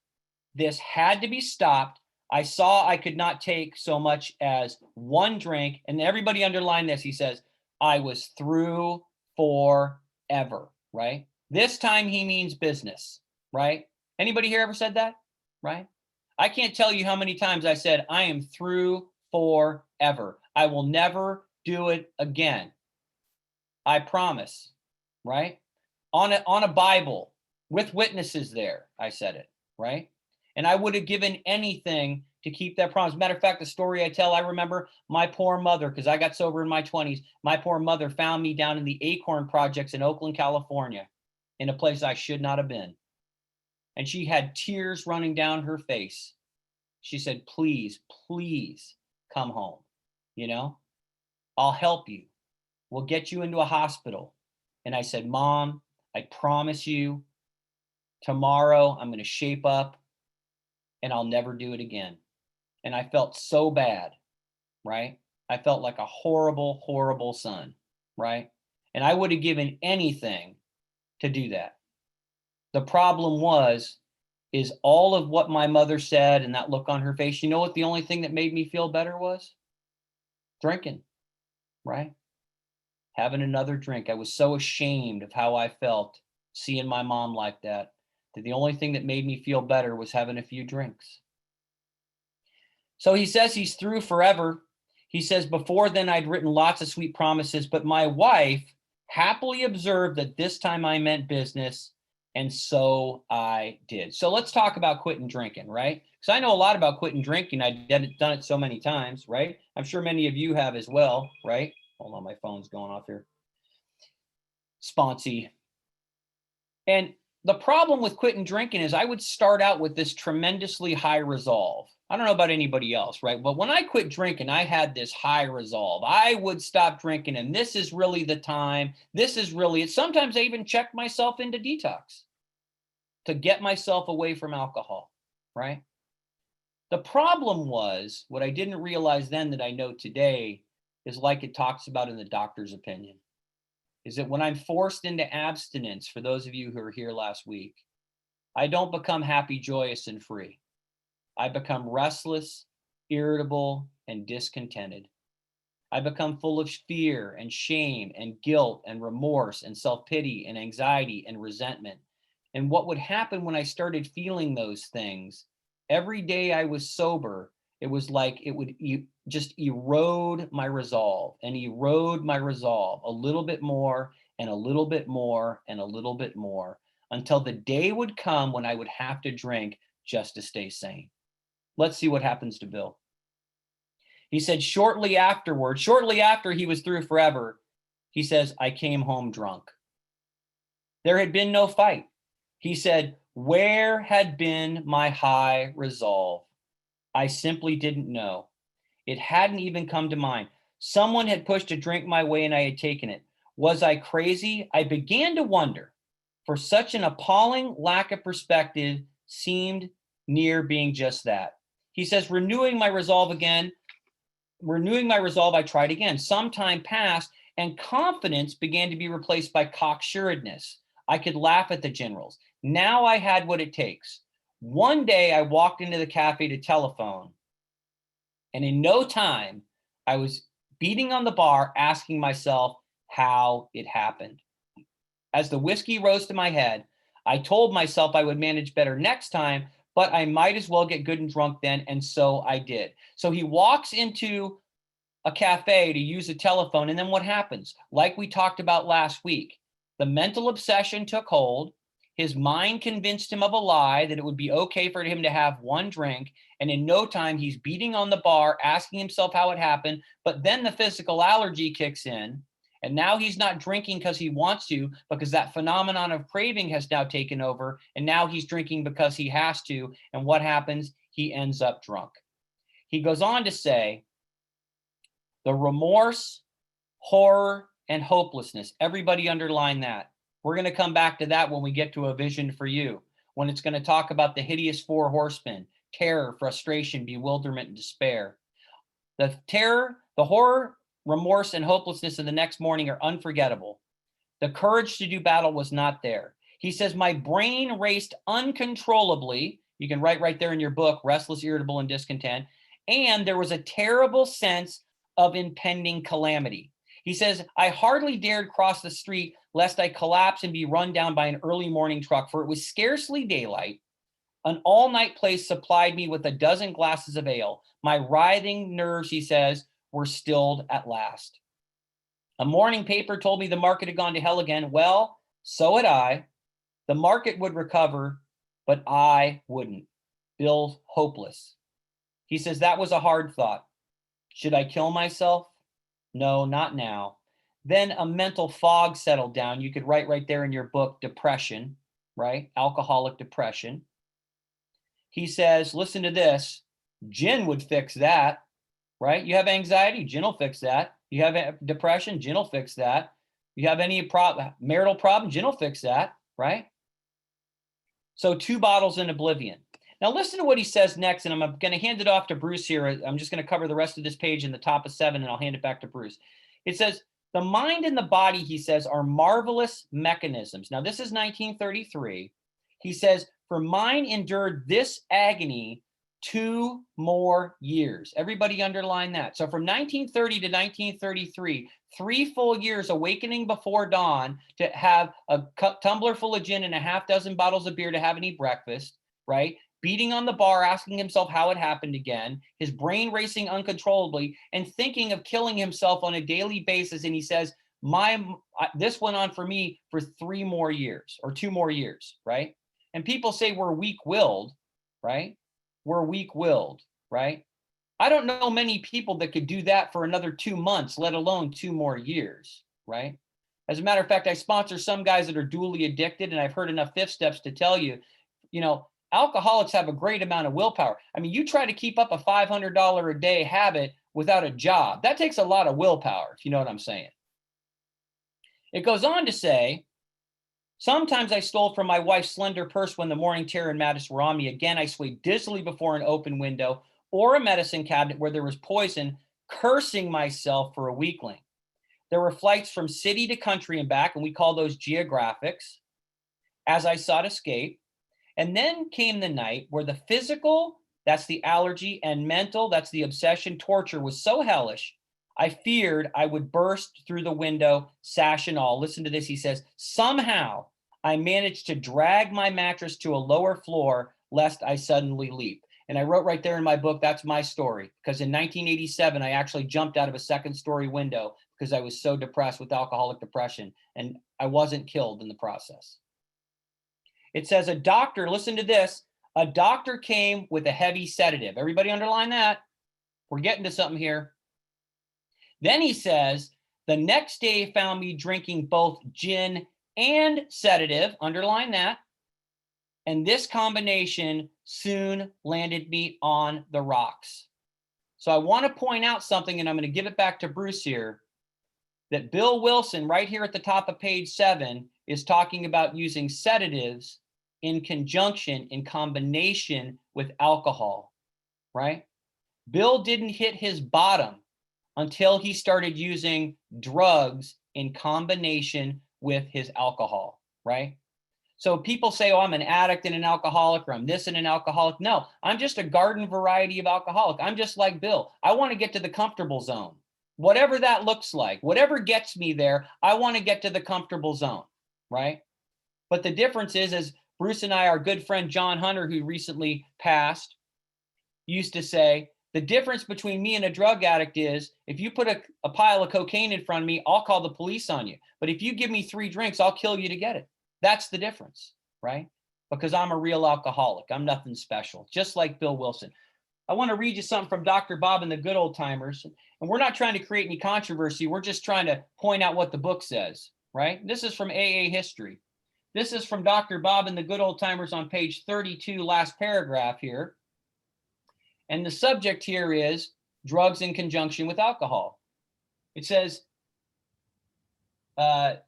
Speaker 3: this had to be stopped. I saw I could not take so much as one drink. And everybody underline this. He says, I was through forever, right? This time he means business, right? Anybody here ever said that, right? I can't tell you how many times I said, I am through forever. I will never do it again. I promise, right? On a Bible with witnesses there, I said it, right? And I would have given anything to keep that promise. Matter of fact, the story I tell, I remember my poor mother, because I got sober in my 20s, my poor mother found me down in the Acorn Projects in Oakland, California, in a place I should not have been. And she had tears running down her face. She said, please, please come home. I'll help you. We'll get you into a hospital. And I said, Mom, I promise you, tomorrow I'm going to shape up and I'll never do it again. And I felt so bad, right? I felt like a horrible, horrible son, right? And I would have given anything to do that. The problem is all of what my mother said and that look on her face. You know what the only thing that made me feel better was? Drinking, right? Having another drink. I was so ashamed of how I felt seeing my mom like that the only thing that made me feel better was having a few drinks. So he says he's through forever. He says, before then I'd written lots of sweet promises, but my wife happily observed that this time I meant business. And so I did. So let's talk about quitting drinking, right? Because I know a lot about quitting drinking. I've done it so many times, right? I'm sure many of you have as well, right? Hold on, my phone's going off here. Sponsy. And the problem with quitting drinking is I would start out with this tremendously high resolve. I don't know about anybody else, right? But when I quit drinking, I had this high resolve. I would stop drinking, and this is really the time. This is really it. Sometimes I even checked myself into detox to get myself away from alcohol, right? The problem was what I didn't realize then that I know today is like it talks about in the doctor's opinion, is that when I'm forced into abstinence, for those of you who were here last week, I don't become happy, joyous, and free. I become restless, irritable, and discontented. I become full of fear and shame and guilt and remorse and self-pity and anxiety and resentment. And what would happen when I started feeling those things, every day I was sober, it was like it would just erode my resolve and erode my resolve a little bit more and a little bit more and a little bit more until the day would come when I would have to drink just to stay sane. Let's see what happens to Bill. He said shortly after he was through forever, he says, I came home drunk. There had been no fight. He said, where had been my high resolve? I simply didn't know. It hadn't even come to mind. Someone had pushed a drink my way and I had taken it. Was I crazy? I began to wonder, for such an appalling lack of perspective seemed near being just that. He says, renewing my resolve, I tried again. Some time passed and confidence began to be replaced by cocksuredness. I could laugh at the generals. Now I had what it takes. One day I walked into the cafe to telephone, and in no time I was beating on the bar, asking myself how it happened. As the whiskey rose to my head, I told myself I would manage better next time, but I might as well get good and drunk then, and so I did. So he walks into a cafe to use a telephone, and then what happens? Like we talked about last week, the mental obsession took hold. His mind convinced him of a lie that it would be okay for him to have one drink, and in no time he's beating on the bar, asking himself how it happened, but then the physical allergy kicks in, and now he's not drinking because he wants to, because that phenomenon of craving has now taken over, and now he's drinking because he has to, and what happens? He ends up drunk. He goes on to say, the remorse, horror, and hopelessness. Everybody underline that. We're going to come back to that when we get to A Vision for You, when it's going to talk about the hideous four horsemen: terror, frustration, bewilderment, and despair. The terror, the horror, remorse, and hopelessness of the next morning are unforgettable. The courage to do battle was not there. He says, my brain raced uncontrollably. You can write right there in your book, restless, irritable, and discontent. And there was a terrible sense of impending calamity. He says, I hardly dared cross the street lest I collapse and be run down by an early morning truck, for it was scarcely daylight. An all-night place supplied me with a dozen glasses of ale. My writhing nerves, he says, were stilled at last. A morning paper told me the market had gone to hell again. Well, so had I. The market would recover, but I wouldn't. Bill's hopeless. He says, that was a hard thought. Should I kill myself? No, not now. Then a mental fog settled down. You could write right there in your book, depression, right? Alcoholic depression. He says, listen to this. Gin would fix that, right? You have anxiety, gin will fix that. You have depression, gin will fix that. You have any marital problem, gin will fix that, right? So 2 bottles in oblivion. Now listen to what he says next, and I'm going to hand it off to Bruce here. I'm just going to cover the rest of this page in the top of 7, and I'll hand it back to Bruce. It says, the mind and the body, he says, are marvelous mechanisms. Now this is 1933. He says, for mine endured this agony 2 more years. Everybody underline that. So from 1930 to 1933, 3 full years awakening before dawn to have a tumbler full of gin and a half dozen bottles of beer to have and eat breakfast, right? Beating on the bar, asking himself how it happened again, his brain racing uncontrollably and thinking of killing himself on a daily basis. And he says, this went on for me for 3 more years or 2 more years, right? And people say we're weak-willed, right? We're weak-willed, right? I don't know many people that could do that for another 2 months, let alone 2 more years, right? As a matter of fact, I sponsor some guys that are dually addicted, and I've heard enough fifth steps to tell you, alcoholics have a great amount of willpower. I mean, you try to keep up a $500 a day habit without a job. That takes a lot of willpower, if you know what I'm saying. It goes on to say, sometimes I stole from my wife's slender purse when the morning terror and madness were on me. Again, I swayed dizzily before an open window or a medicine cabinet where there was poison, cursing myself for a weakling. There were flights from city to country and back, and we call those geographics, as I sought escape. And then came the night where the physical, that's the allergy, and mental, that's the obsession, torture was so hellish, I feared I would burst through the window, sash and all. Listen to this. He says, somehow I managed to drag my mattress to a lower floor lest I suddenly leap. And I wrote right there in my book, that's my story. Because in 1987, I actually jumped out of a second-story window because I was so depressed with alcoholic depression. And I wasn't killed in the process. It says a doctor, listen to this, a doctor came with a heavy sedative. Everybody underline that. We're getting to something here. Then he says, the next day found me drinking both gin and sedative, underline that. And this combination soon landed me on the rocks. So I want to point out something, and I'm going to give it back to Bruce here, that Bill Wilson, right here at the top of page 7, is talking about using sedatives in conjunction, in combination with alcohol, right? Bill didn't hit his bottom until he started using drugs in combination with his alcohol, right? So people say, oh, I'm an addict and an alcoholic, or I'm this and an alcoholic. No, I'm just a garden variety of alcoholic. I'm just like Bill. I want to get to the comfortable zone. Whatever that looks like, whatever gets me there, I want to get to the comfortable zone, right? But the difference is, as Bruce and I, our good friend John Hunter, who recently passed, used to say, the difference between me and a drug addict is if you put a pile of cocaine in front of me, I'll call the police on you. But if you give me 3 drinks, I'll kill you to get it. That's the difference, right? Because I'm a real alcoholic. I'm nothing special, just like Bill Wilson. I want to read you something from Dr. Bob and the Good Old Timers. And we're not trying to create any controversy. We're just trying to point out what the book says, right? This is from AA History. This is from Dr. Bob and the Good Old Timers on page 32, last paragraph here. And the subject here is drugs in conjunction with alcohol. It says, Dr.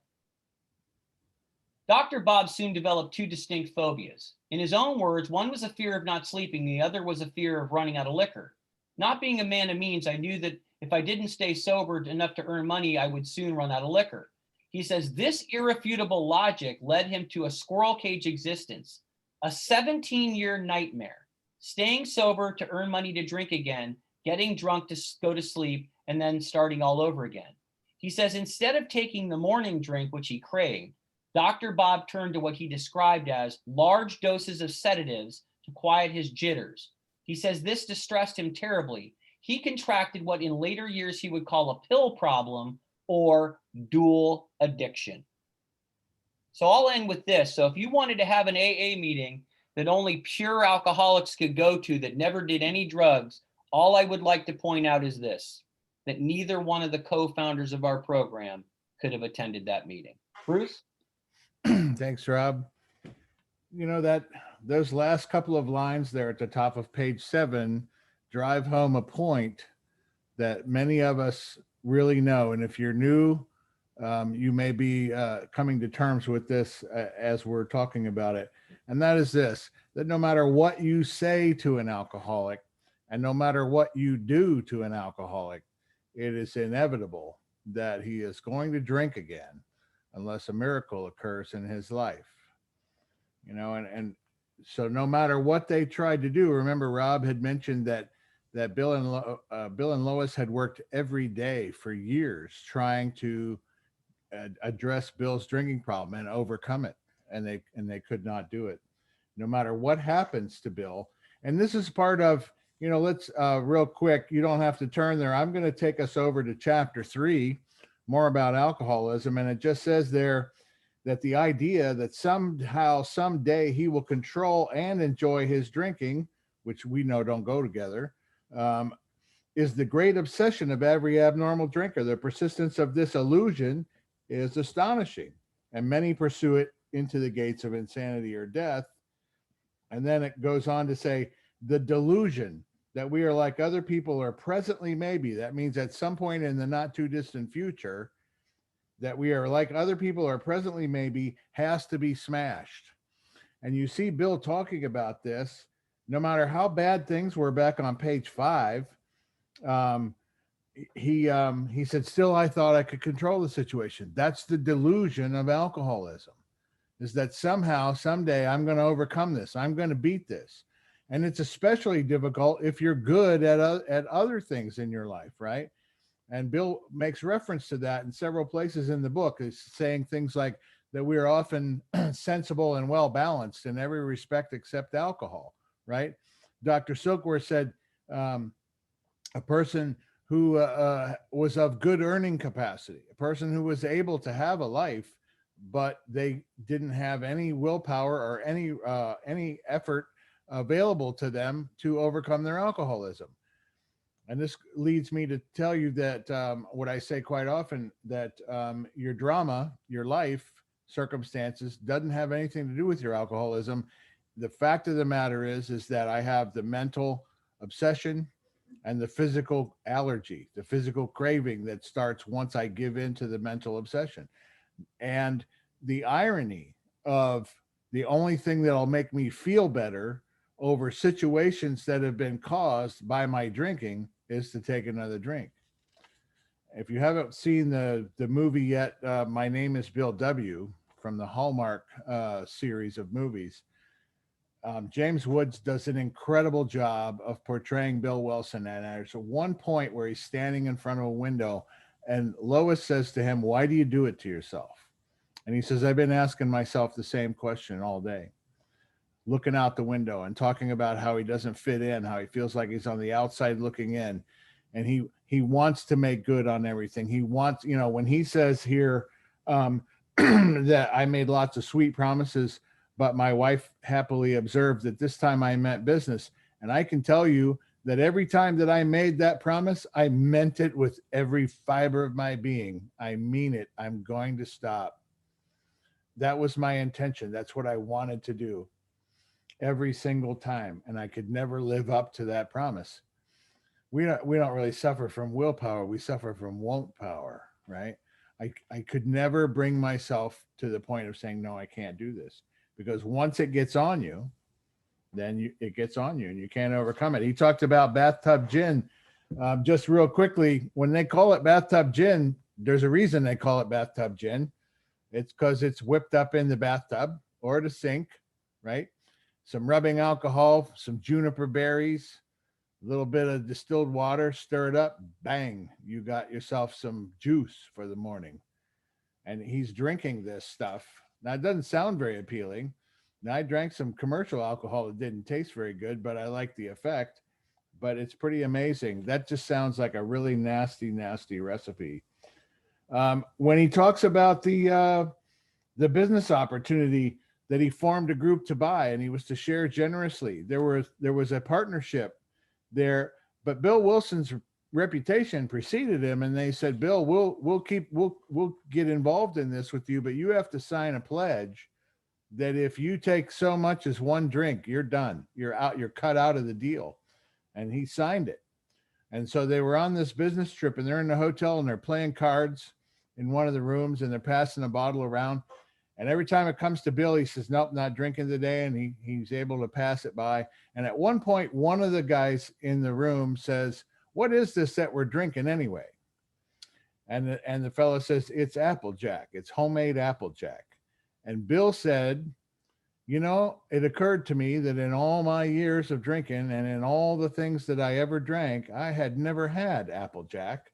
Speaker 3: Bob soon developed 2 distinct phobias. In his own words, one was a fear of not sleeping, the other was a fear of running out of liquor. Not being a man of means, I knew that if I didn't stay sober enough to earn money, I would soon run out of liquor. He says this irrefutable logic led him to a squirrel cage existence, a 17-year nightmare. Staying sober to earn money to drink again, getting drunk to go to sleep, and then starting all over again. He says instead of taking the morning drink, which he craved, Dr. Bob turned to what he described as large doses of sedatives to quiet his jitters. He says this distressed him terribly. He contracted what in later years he would call a pill problem or dual addiction. So I'll end with this. So if you wanted to have an AA meeting that only pure alcoholics could go to that never did any drugs, all I would like to point out is this, that neither one of the co-founders of our program could have attended that meeting. Bruce?
Speaker 2: Thanks, Rob. You know that those last couple of lines there at the top of page 7 drive home a point that many of us really know. And if you're new, you may be coming to terms with this as we're talking about it. And that is this, that no matter what you say to an alcoholic and no matter what you do to an alcoholic, it is inevitable that he is going to drink again unless a miracle occurs in his life. You know, and so no matter what they tried to do, remember Rob had mentioned that Bill and Lois had worked every day for years trying to address Bill's drinking problem and overcome it, and they could not do it. No matter what happens to Bill, and this is part of, you know, let's real quick, you don't have to turn there. I'm going to take us over to chapter 3, more about alcoholism, and it just says there that the idea that somehow, someday he will control and enjoy his drinking, which we know don't go together, is the great obsession of every abnormal drinker. The persistence of this illusion is astonishing. And many pursue it into the gates of insanity or death. And then it goes on to say the delusion that we are like other people or presently maybe. That means at some point in the not too distant future, that we are like other people or presently maybe has to be smashed. And you see Bill talking about this, no matter how bad things were back on page 5. He said, still, I thought I could control the situation. That's the delusion of alcoholism, is that somehow, someday, I'm going to overcome this. I'm going to beat this. And it's especially difficult if you're good at other things in your life, right? And Bill makes reference to that in several places in the book. He's saying things like that we are often sensible and well balanced in every respect except alcohol, right? Dr. Silkworth said a person who was of good earning capacity, a person who was able to have a life, but they didn't have any willpower or any effort available to them to overcome their alcoholism. And this leads me to tell you that what I say quite often, that your drama, your life circumstances doesn't have anything to do with your alcoholism. The fact of the matter is that I have the mental obsession and the physical allergy, the physical craving that starts once I give in to the mental obsession. And the irony of the only thing that'll make me feel better over situations that have been caused by my drinking is to take another drink. If you haven't seen the movie yet, My Name is Bill W. from the Hallmark series of movies, James Woods does an incredible job of portraying Bill Wilson. And there's one point where he's standing in front of a window and Lois says to him, "Why do you do it to yourself?" And he says, "I've been asking myself the same question all day, looking out the window and talking about how he doesn't fit in, how he feels like he's on the outside looking in. And he wants to make good on everything. He wants, when he says here that I made lots of sweet promises, but my wife happily observed that this time I meant business. And I can tell you that every time that I made that promise, I meant it with every fiber of my being. I mean it. I'm going to stop. That was my intention. That's what I wanted to do every single time. And I could never live up to that promise. We don't really suffer from willpower. We suffer from won't power, right? I could never bring myself to the point of saying, no, I can't do this. Because once it gets on you, then it gets on you and you can't overcome it. He talked about bathtub gin. Just real quickly, when they call it bathtub gin, there's a reason they call it bathtub gin. It's because it's whipped up in the bathtub or the sink, right? Some rubbing alcohol, some juniper berries, a little bit of distilled water, stir it up, bang, you got yourself some juice for the morning. And he's drinking this stuff. Now, it doesn't sound very appealing. Now, I drank some commercial alcohol that didn't taste very good, but I like the effect. But it's pretty amazing. That just sounds like a really nasty, nasty recipe. When he talks about the business opportunity that he formed a group to buy and he was to share generously, there was a partnership there, but Bill Wilson's reputation preceded him, and they said, "Bill, we'll get involved in this with you, but you have to sign a pledge that if you take so much as one drink, you're done. You're out. You're cut out of the deal." And he signed it. And so they were on this business trip, and they're in the hotel, and they're playing cards in one of the rooms, and they're passing a bottle around. And every time it comes to Bill, he says, "Nope, not drinking today." And he's able to pass it by. And at one point, one of the guys in the room says, "What is this that we're drinking anyway?" And the fellow says, "It's Applejack. It's homemade Applejack." And Bill said, "It occurred to me that in all my years of drinking and in all the things that I ever drank, I had never had Applejack.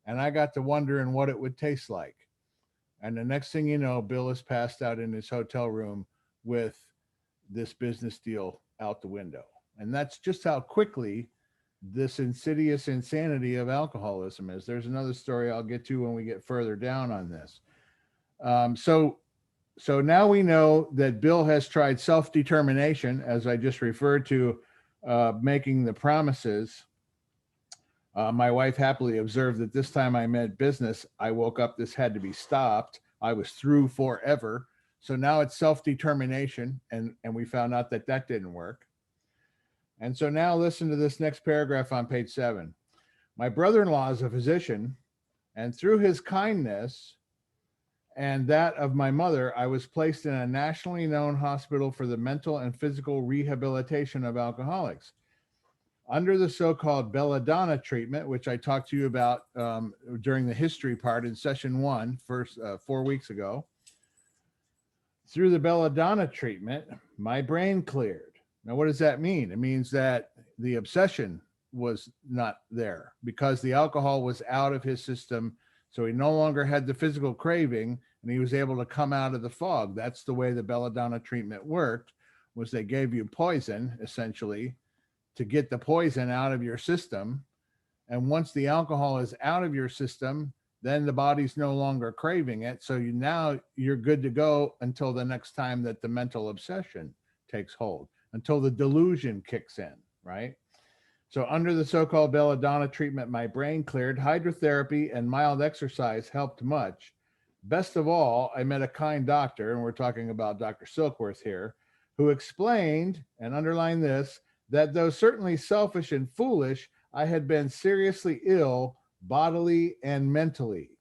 Speaker 2: And I got to wondering what it would taste like." And the next thing you know, Bill is passed out in his hotel room with this business deal out the window. And that's just how quickly this insidious insanity of alcoholism is. There's another story I'll get to when we get further down on this. So now we know that Bill has tried self-determination, as I just referred to, making the promises. My wife happily observed that this time I meant business. I woke up, this had to be stopped. I was through forever. So now it's self-determination. And we found out that that didn't work. And so now listen to this next paragraph on page 7. My brother-in-law is a physician, and through his kindness and that of my mother, I was placed in a nationally known hospital for the mental and physical rehabilitation of alcoholics. Under the so-called belladonna treatment, which I talked to you about during the history part in session 1, 4 weeks ago. Through the belladonna treatment, my brain cleared. Now, what does that mean? It means that the obsession was not there because the alcohol was out of his system. So he no longer had the physical craving and he was able to come out of the fog. That's the way the belladonna treatment worked, was they gave you poison, essentially, to get the poison out of your system. And once the alcohol is out of your system, then the body's no longer craving it. So now you're good to go until the next time that the mental obsession takes hold, until the delusion kicks in, right? So under the so-called belladonna treatment, my brain cleared. Hydrotherapy and mild exercise helped much. Best of all, I met a kind doctor, and we're talking about Dr. Silkworth here, who explained, and underlined this, that though certainly selfish and foolish, I had been seriously ill bodily and mentally.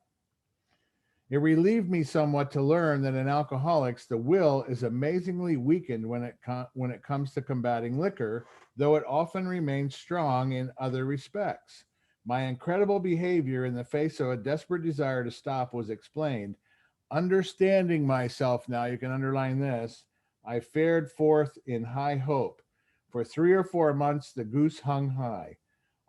Speaker 2: It relieved me somewhat to learn that in alcoholics, the will is amazingly weakened when it comes to combating liquor, though it often remains strong in other respects. My incredible behavior in the face of a desperate desire to stop was explained. Understanding myself now, you can underline this, I fared forth in high hope. For 3 or 4 months, the goose hung high.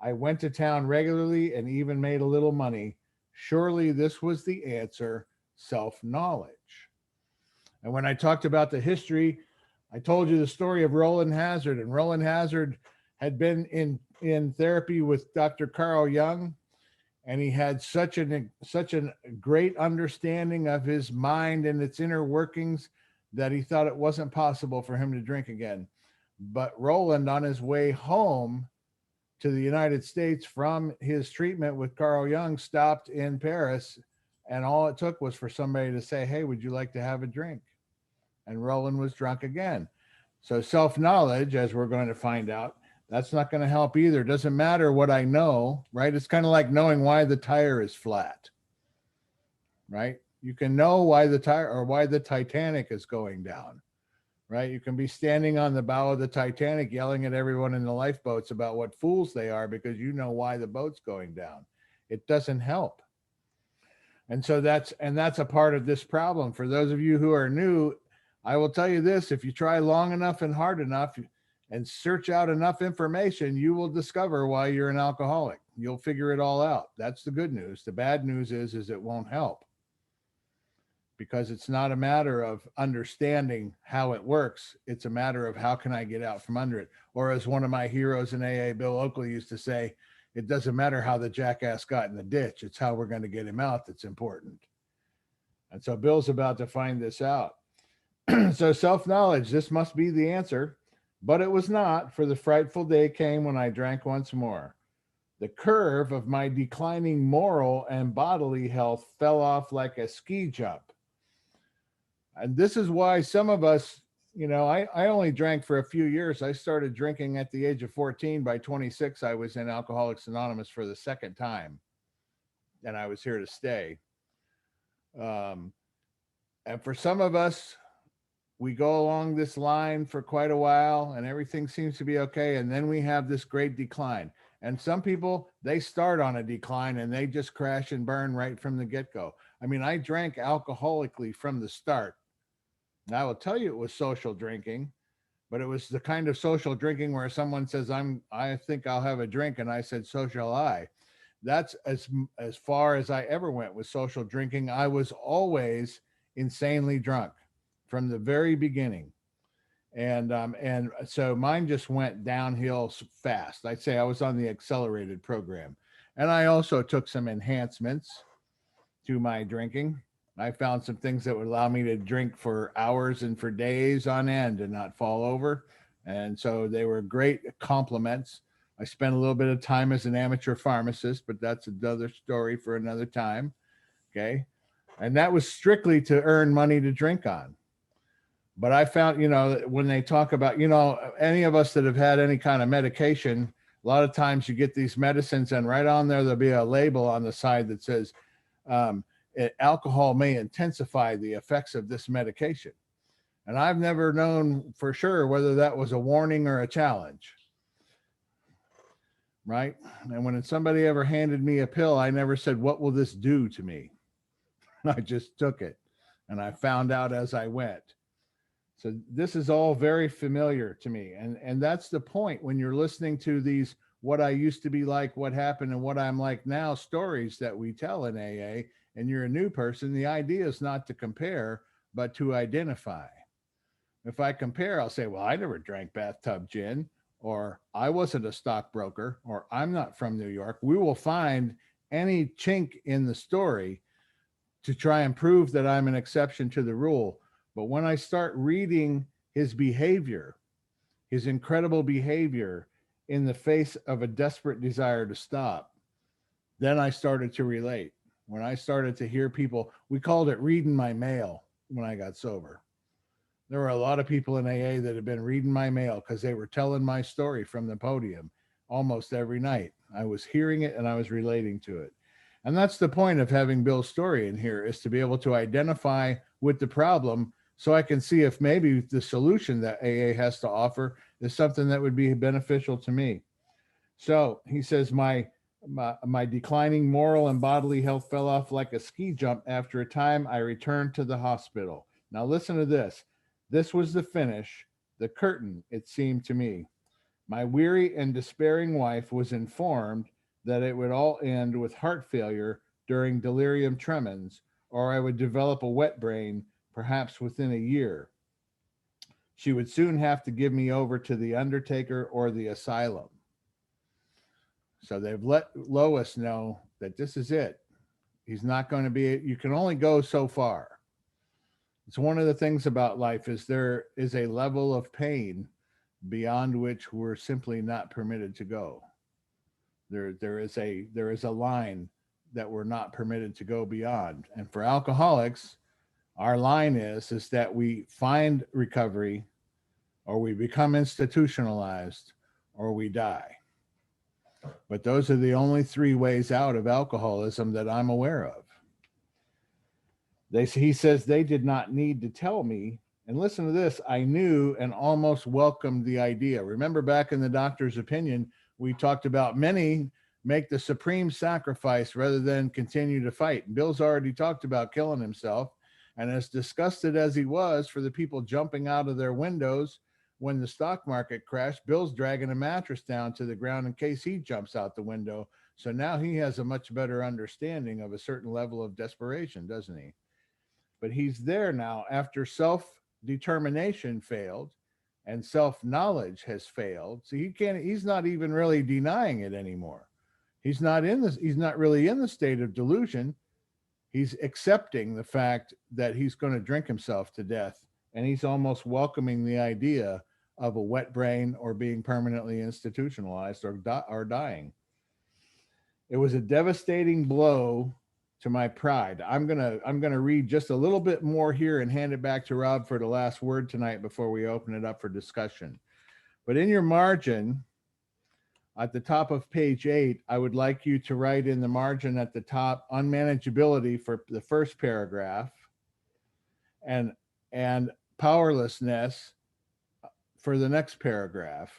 Speaker 2: I went to town regularly and even made a little money. Surely this was the answer, self-knowledge. And when I talked about the history, I told you the story of Roland Hazard, and Roland Hazard had been in therapy with Dr. Carl Jung, and he had such a great understanding of his mind and its inner workings that he thought it wasn't possible for him to drink again. But Roland, on his way home to the United States from his treatment with Carl Jung, stopped in Paris, and all it took was for somebody to say, hey, would you like to have a drink? And Roland was drunk again. So self-knowledge, as we're going to find out, that's not going to help either. It doesn't matter what I know, right? It's kind of like knowing why the tire is flat, right? You can know why the tire or why the Titanic is going down, right? You can be standing on the bow of the Titanic yelling at everyone in the lifeboats about what fools they are because you know why the boat's going down. It doesn't help. And so that's a part of this problem. For those of you who are new, I will tell you this, if you try long enough and hard enough and search out enough information, you will discover why you're an alcoholic. You'll figure it all out. That's the good news. The bad news is it won't help, because it's not a matter of understanding how it works. It's a matter of how can I get out from under it? Or as one of my heroes in AA, Bill Oakley, used to say, it doesn't matter how the jackass got in the ditch. It's how we're going to get him out that's important. And so Bill's about to find this out. So self-knowledge, this must be the answer, but it was not, for the frightful day came when I drank once more. The curve of my declining moral and bodily health fell off like a ski jump. And this is why some of us, you know, I only drank for a few years. I started drinking at the age of 14. By 26, I was in Alcoholics Anonymous for the second time, and I was here to stay. And for some of us, we go along this line for quite a while and everything seems to be okay. And then we have this great decline. And some people, they start on a decline and they just crash and burn right from the get-go. I mean, I drank alcoholically from the start. And I will tell you it was social drinking, but it was the kind of social drinking where someone says, I think I'll have a drink. And I said, so shall I. That's as far as I ever went with social drinking. I was always insanely drunk from the very beginning. And so mine just went downhill fast. I'd say I was on the accelerated program. And I also took some enhancements to my drinking. I found some things that would allow me to drink for hours and for days on end and not fall over. And so they were great complements. I spent a little bit of time as an amateur pharmacist, but that's another story for another time. Okay. And that was strictly to earn money to drink on. But I found, when they talk about, any of us that have had any kind of medication, a lot of times you get these medicines and right on there, there'll be a label on the side that says, alcohol may intensify the effects of this medication. And I've never known for sure whether that was a warning or a challenge. Right. And when somebody ever handed me a pill, I never said, what will this do to me? I just took it and I found out as I went. So this is all very familiar to me. And that's the point when you're listening to these, what I used to be like, what happened and what I'm like now, stories that we tell in AA, and you're a new person, the idea is not to compare, but to identify. If I compare, I'll say, well, I never drank bathtub gin, or I wasn't a stockbroker, or I'm not from New York. We will find any chink in the story to try and prove that I'm an exception to the rule. But when I start reading his behavior, his incredible behavior in the face of a desperate desire to stop, then I started to relate. When I started to hear people, we called it reading my mail when I got sober. There were a lot of people in AA that had been reading my mail because they were telling my story from the podium almost every night. I was hearing it and I was relating to it. And that's the point of having Bill's story in here, is to be able to identify with the problem so I can see if maybe the solution that AA has to offer is something that would be beneficial to me. So he says, my declining moral and bodily health fell off like a ski jump. After a time, I returned to the hospital. Now listen to this. This was the finish, the curtain, it seemed to me. My weary and despairing wife was informed that it would all end with heart failure during delirium tremens, or I would develop a wet brain, perhaps within a year. She would soon have to give me over to the undertaker or the asylum. So they've let Lois know that this is it. He's not going to be, you can only go so far. It's one of the things about life is there is a level of pain beyond which we're simply not permitted to go. There is a line that we're not permitted to go beyond. And for alcoholics, our line is that we find recovery, or we become institutionalized, or we die. But those are the only three ways out of alcoholism that I'm aware of. He says they did not need to tell me. And listen to this. I knew and almost welcomed the idea. Remember back in the doctor's opinion, we talked about many make the supreme sacrifice rather than continue to fight. Bill's already talked about killing himself. And as disgusted as he was for the people jumping out of their windows when the stock market crashed, Bill's dragging a mattress down to the ground in case he jumps out the window. So now he has a much better understanding of a certain level of desperation, doesn't he? But he's there now after self-determination failed and self-knowledge has failed. So he's not even really denying it anymore. He's not really in the state of delusion. He's accepting the fact that he's going to drink himself to death, and he's almost welcoming the idea of a wet brain or being permanently institutionalized or dying. It was a devastating blow to my pride. I'm gonna read just a little bit more here and hand it back to Rob for the last word tonight before we open it up for discussion. But in your margin, at the top of page 8, I would like you to write in the margin at the top, unmanageability for the first paragraph, and powerlessness for the next paragraph,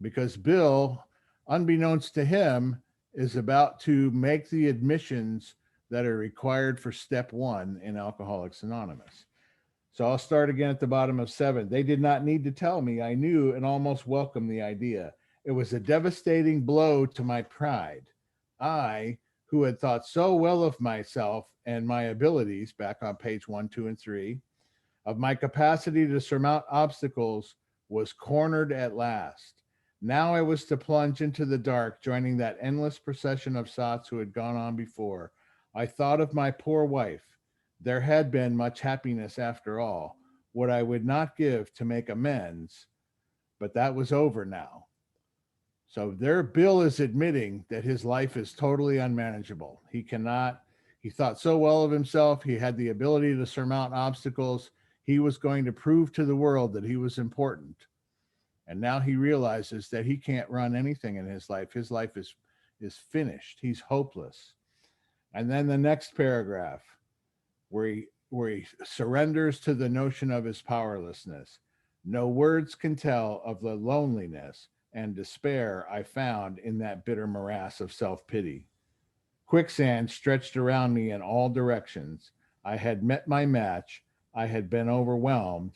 Speaker 2: because Bill, unbeknownst to him, is about to make the admissions that are required for step 1 in Alcoholics Anonymous. So I'll start again at the bottom of 7. They did not need to tell me. I knew and almost welcomed the idea. It was a devastating blow to my pride. I, who had thought so well of myself and my abilities, back on page 1, 2, and 3, of my capacity to surmount obstacles, was cornered at last. Now I was to plunge into the dark, joining that endless procession of sots who had gone on before. I thought of my poor wife. There had been much happiness after all, what I would not give to make amends, but that was over now. So there, Bill is admitting that his life is totally unmanageable. He thought so well of himself. He had the ability to surmount obstacles. He was going to prove to the world that he was important. And now he realizes that he can't run anything in his life. His life is finished. He's hopeless. And then the next paragraph where he surrenders to the notion of his powerlessness. No words can tell of the loneliness and despair I found in that bitter morass of self-pity. Quicksand stretched around me in all directions. I had met my match. I had been overwhelmed.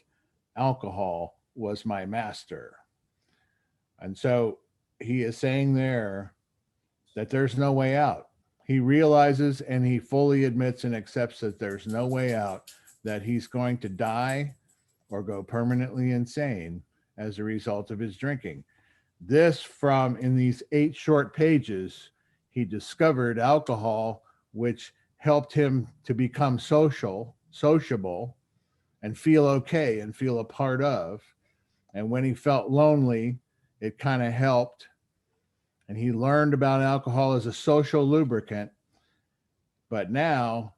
Speaker 2: Alcohol was my master. And so he is saying there that there's no way out. He realizes and he fully admits and accepts that there's no way out, that he's going to die or go permanently insane as a result of his drinking. This, from in these 8 short pages, he discovered alcohol, which helped him to become sociable, and feel okay and feel a part of. And when he felt lonely, it kind of helped. And he learned about alcohol as a social lubricant. But now,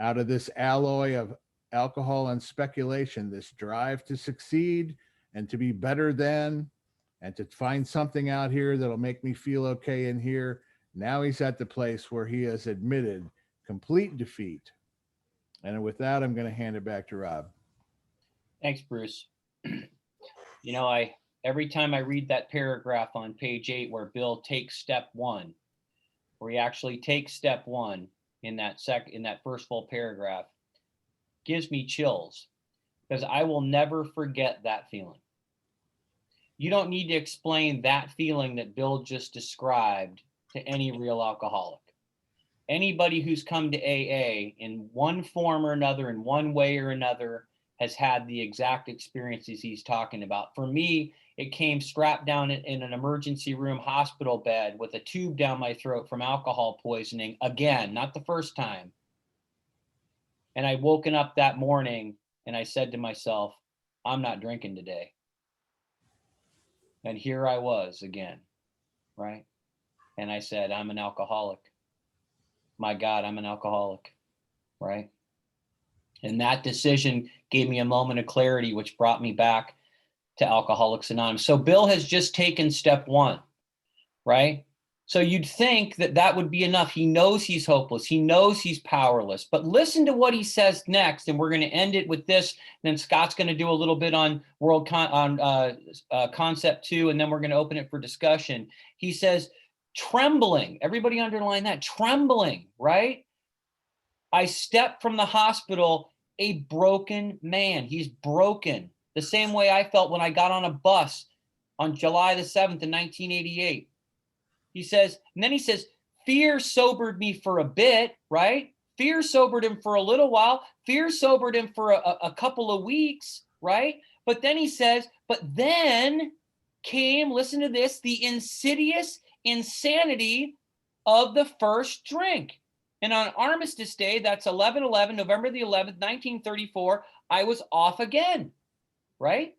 Speaker 2: out of this alloy of alcohol and speculation, this drive to succeed and to be better than, and to find something out here that'll make me feel okay in here, now he's at the place where he has admitted complete defeat. And with that, I'm going to hand it back to Rob.
Speaker 3: Thanks, Bruce. You know, every time I read that paragraph on page 8 where Bill takes step 1, where he actually takes step 1 in that first full paragraph, gives me chills, because I will never forget that feeling. You don't need to explain that feeling that Bill just described to any real alcoholic. Anybody who's come to AA in one form or another, in one way or another, has had the exact experiences he's talking about. For me, it came strapped down in an emergency room hospital bed with a tube down my throat from alcohol poisoning. Again, not the first time. And I woken up that morning and I said to myself, I'm not drinking today. And here I was again, right? And I said, I'm an alcoholic. My God, I'm an alcoholic, right? And that decision gave me a moment of clarity, which brought me back to Alcoholics Anonymous. So Bill has just taken step 1, right? So you'd think that that would be enough. He knows he's hopeless. He knows he's powerless. But listen to what he says next, and we're going to end it with this. And then Scott's going to do a little bit on concept 2, and then we're going to open it for discussion. He says, trembling. Everybody underline that. Trembling, right? I stepped from the hospital a broken man. He's broken. The same way I felt when I got on a bus on July the 7th in 1988. He says, and then he says, fear sobered me for a bit, right? Fear sobered him for a little while. Fear sobered him for a couple of weeks, right? But then he says, but then came, listen to this, the insidious insanity of the first drink. And on Armistice Day, that's 11/11, November the 11th, 1934, I was off again, right?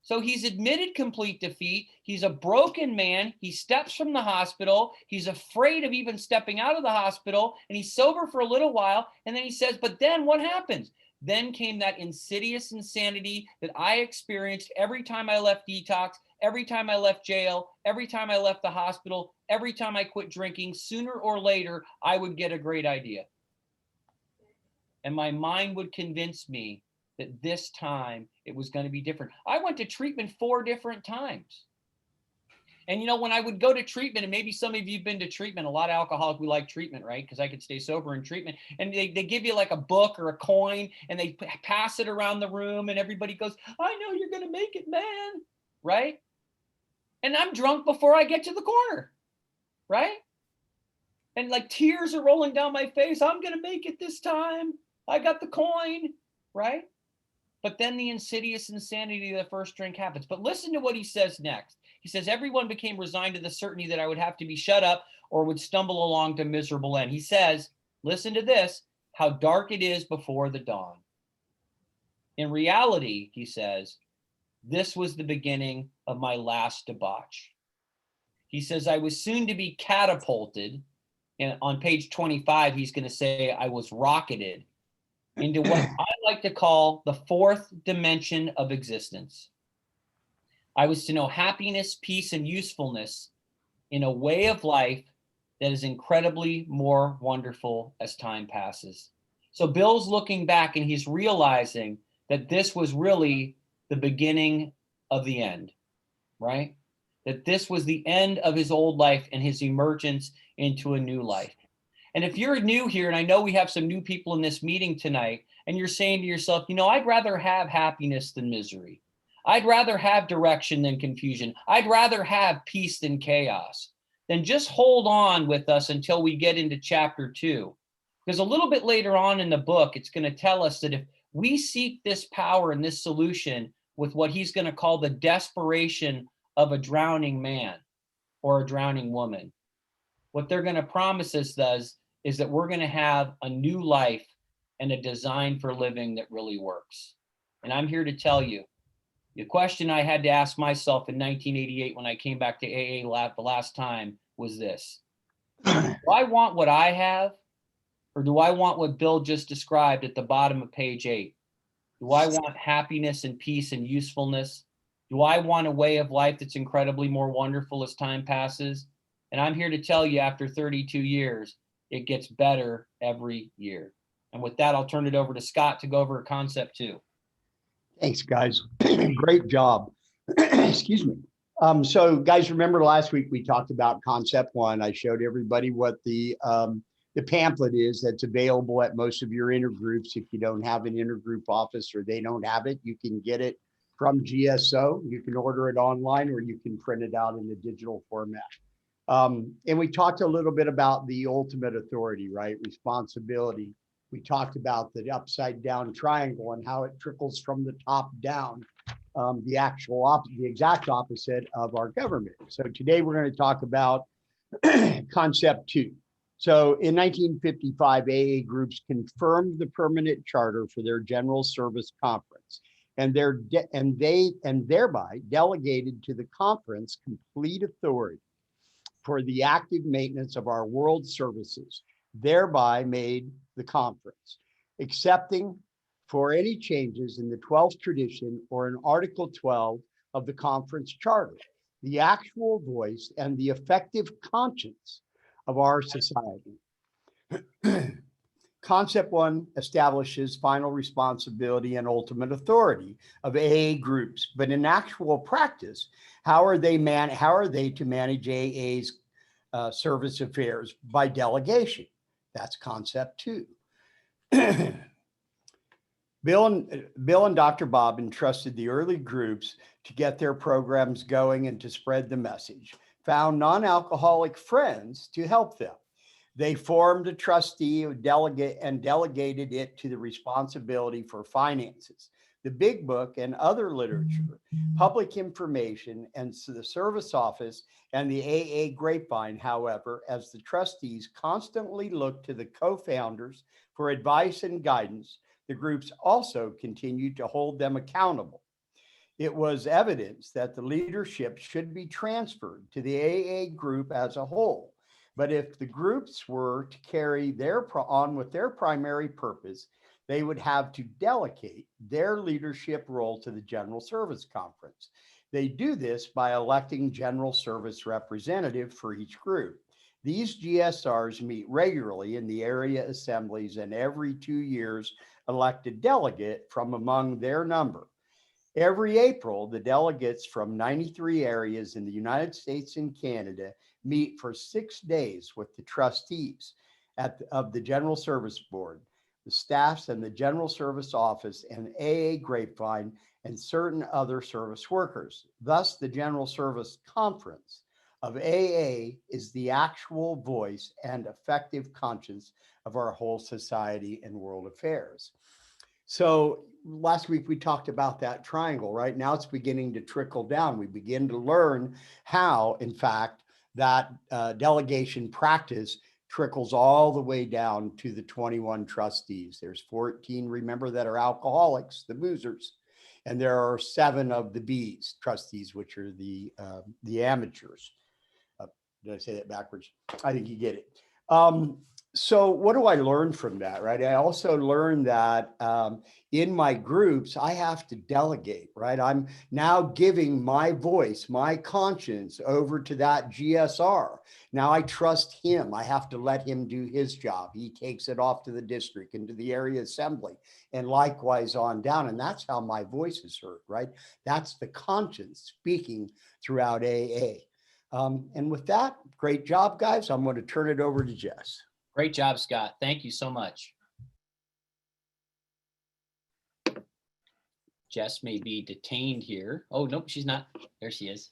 Speaker 3: So he's admitted complete defeat. He's a broken man. He steps from the hospital. He's afraid of even stepping out of the hospital, and he's sober for a little while. And then he says, but then what happens? Then came that insidious insanity that I experienced every time I left detox, every time I left jail, every time I left the hospital, every time I quit drinking. Sooner or later, I would get a great idea. And my mind would convince me that this time it was going to be different. I went to treatment 4 different times. And, you know, when I would go to treatment, and maybe some of you have been to treatment, a lot of alcoholics, we like treatment, right? Because I could stay sober in treatment. And they give you like a book or a coin, and they pass it around the room, and everybody goes, I know you're going to make it, man, right? And I'm drunk before I get to the corner, right? And like tears are rolling down my face. I'm going to make it this time. I got the coin, right? But then the insidious insanity of the first drink happens. But listen to what he says next. He says, everyone became resigned to the certainty that I would have to be shut up or would stumble along to miserable end. He says, listen to this, how dark it is before the dawn. In reality, he says, this was the beginning of my last debauch. He says, I was soon to be catapulted. And on page 25, he's going to say, I was rocketed into what I like to call the fourth dimension of existence. I was to know happiness, peace, and usefulness in a way of life that is incredibly more wonderful as time passes. So Bill's looking back and he's realizing that this was really the beginning of the end, right? That this was the end of his old life and his emergence into a new life. And if you're new here, and I know we have some new people in this meeting tonight, and you're saying to yourself, you know, I'd rather have happiness than misery. I'd rather have direction than confusion. I'd rather have peace than chaos. Then just hold on with us until we get into chapter 2. Because a little bit later on in the book, it's going to tell us that if we seek this power and this solution with what he's going to call the desperation of a drowning man or a drowning woman, what they're going to promise us is that we're going to have a new life and a design for living that really works. And I'm here to tell you, the question I had to ask myself in 1988 when I came back to AA the last time was this: do I want what I have, or do I want what Bill just described at the bottom of page 8? Do I want happiness and peace and usefulness? Do I want a way of life that's incredibly more wonderful as time passes? And I'm here to tell you, after 32 years, it gets better every year. And with that, I'll turn it over to Scott to go over concept 2.
Speaker 4: Thanks, guys. Great job. Excuse me. So guys, remember last week we talked about concept 1. I showed everybody what the pamphlet is that's available at most of your intergroups. If you don't have an intergroup office or they don't have it, you can get it from GSO. You can order it online or you can print it out in a digital format. And we talked a little bit about the ultimate authority, right? Responsibility. We talked about the upside down triangle and how it trickles from the top down, the exact opposite of our government. So today we're going to talk about concept 2. So in 1955, AA groups confirmed the permanent charter for their General Service Conference, and thereby delegated to the conference complete authority for the active maintenance of our world services, thereby made the conference accepting for any changes in the 12th tradition or in Article 12 of the conference charter, the actual voice and the effective conscience of our society. Concept 1 establishes final responsibility and ultimate authority of AA groups, but in actual practice, how are they to manage AA's service affairs? By delegation. That's concept 2. Bill and Dr. Bob entrusted the early groups to get their programs going and to spread the message, found non-alcoholic friends to help them. They formed a trustee and delegated it to the responsibility for finances, the big book and other literature, public information, and the service office and the AA grapevine. However, as the trustees constantly looked to the co-founders for advice and guidance, the groups also continued to hold them accountable. It was evidence that the leadership should be transferred to the AA group as a whole. But if the groups were to carry on with their primary purpose, they would have to delegate their leadership role to the General Service Conference. They do this by electing General Service representative for each group. These GSRs meet regularly in the area assemblies and every 2 years elect a delegate from among their number. Every April, the delegates from 93 areas in the United States and Canada meet for 6 days with the trustees of the General Service Board, the staffs and the General Service Office and AA Grapevine and certain other service workers. Thus, the General Service Conference of AA is the actual voice and effective conscience of our whole society and world affairs. So last week we talked about that triangle, right? Now it's beginning to trickle down. We begin to learn how, in fact, that delegation practice trickles all the way down to the 21 trustees. There's 14, remember, that are alcoholics, the boozers, and there are 7 of the B's trustees, which are the amateurs. Did I say that backwards? I think you get it. So what do I learn from that, right? I also learned that in my groups, I have to delegate, right? I'm now giving my voice, my conscience over to that GSR. Now I trust him. I have to let him do his job. He takes it off to the district and to the area assembly and likewise on down. And that's how my voice is heard, right? That's the conscience speaking throughout AA. And with that, great job, guys. I'm going to turn it over to Jess.
Speaker 3: Great job, Scott. Thank you so much. Jess may be detained here. Oh, nope, she's not. There she is.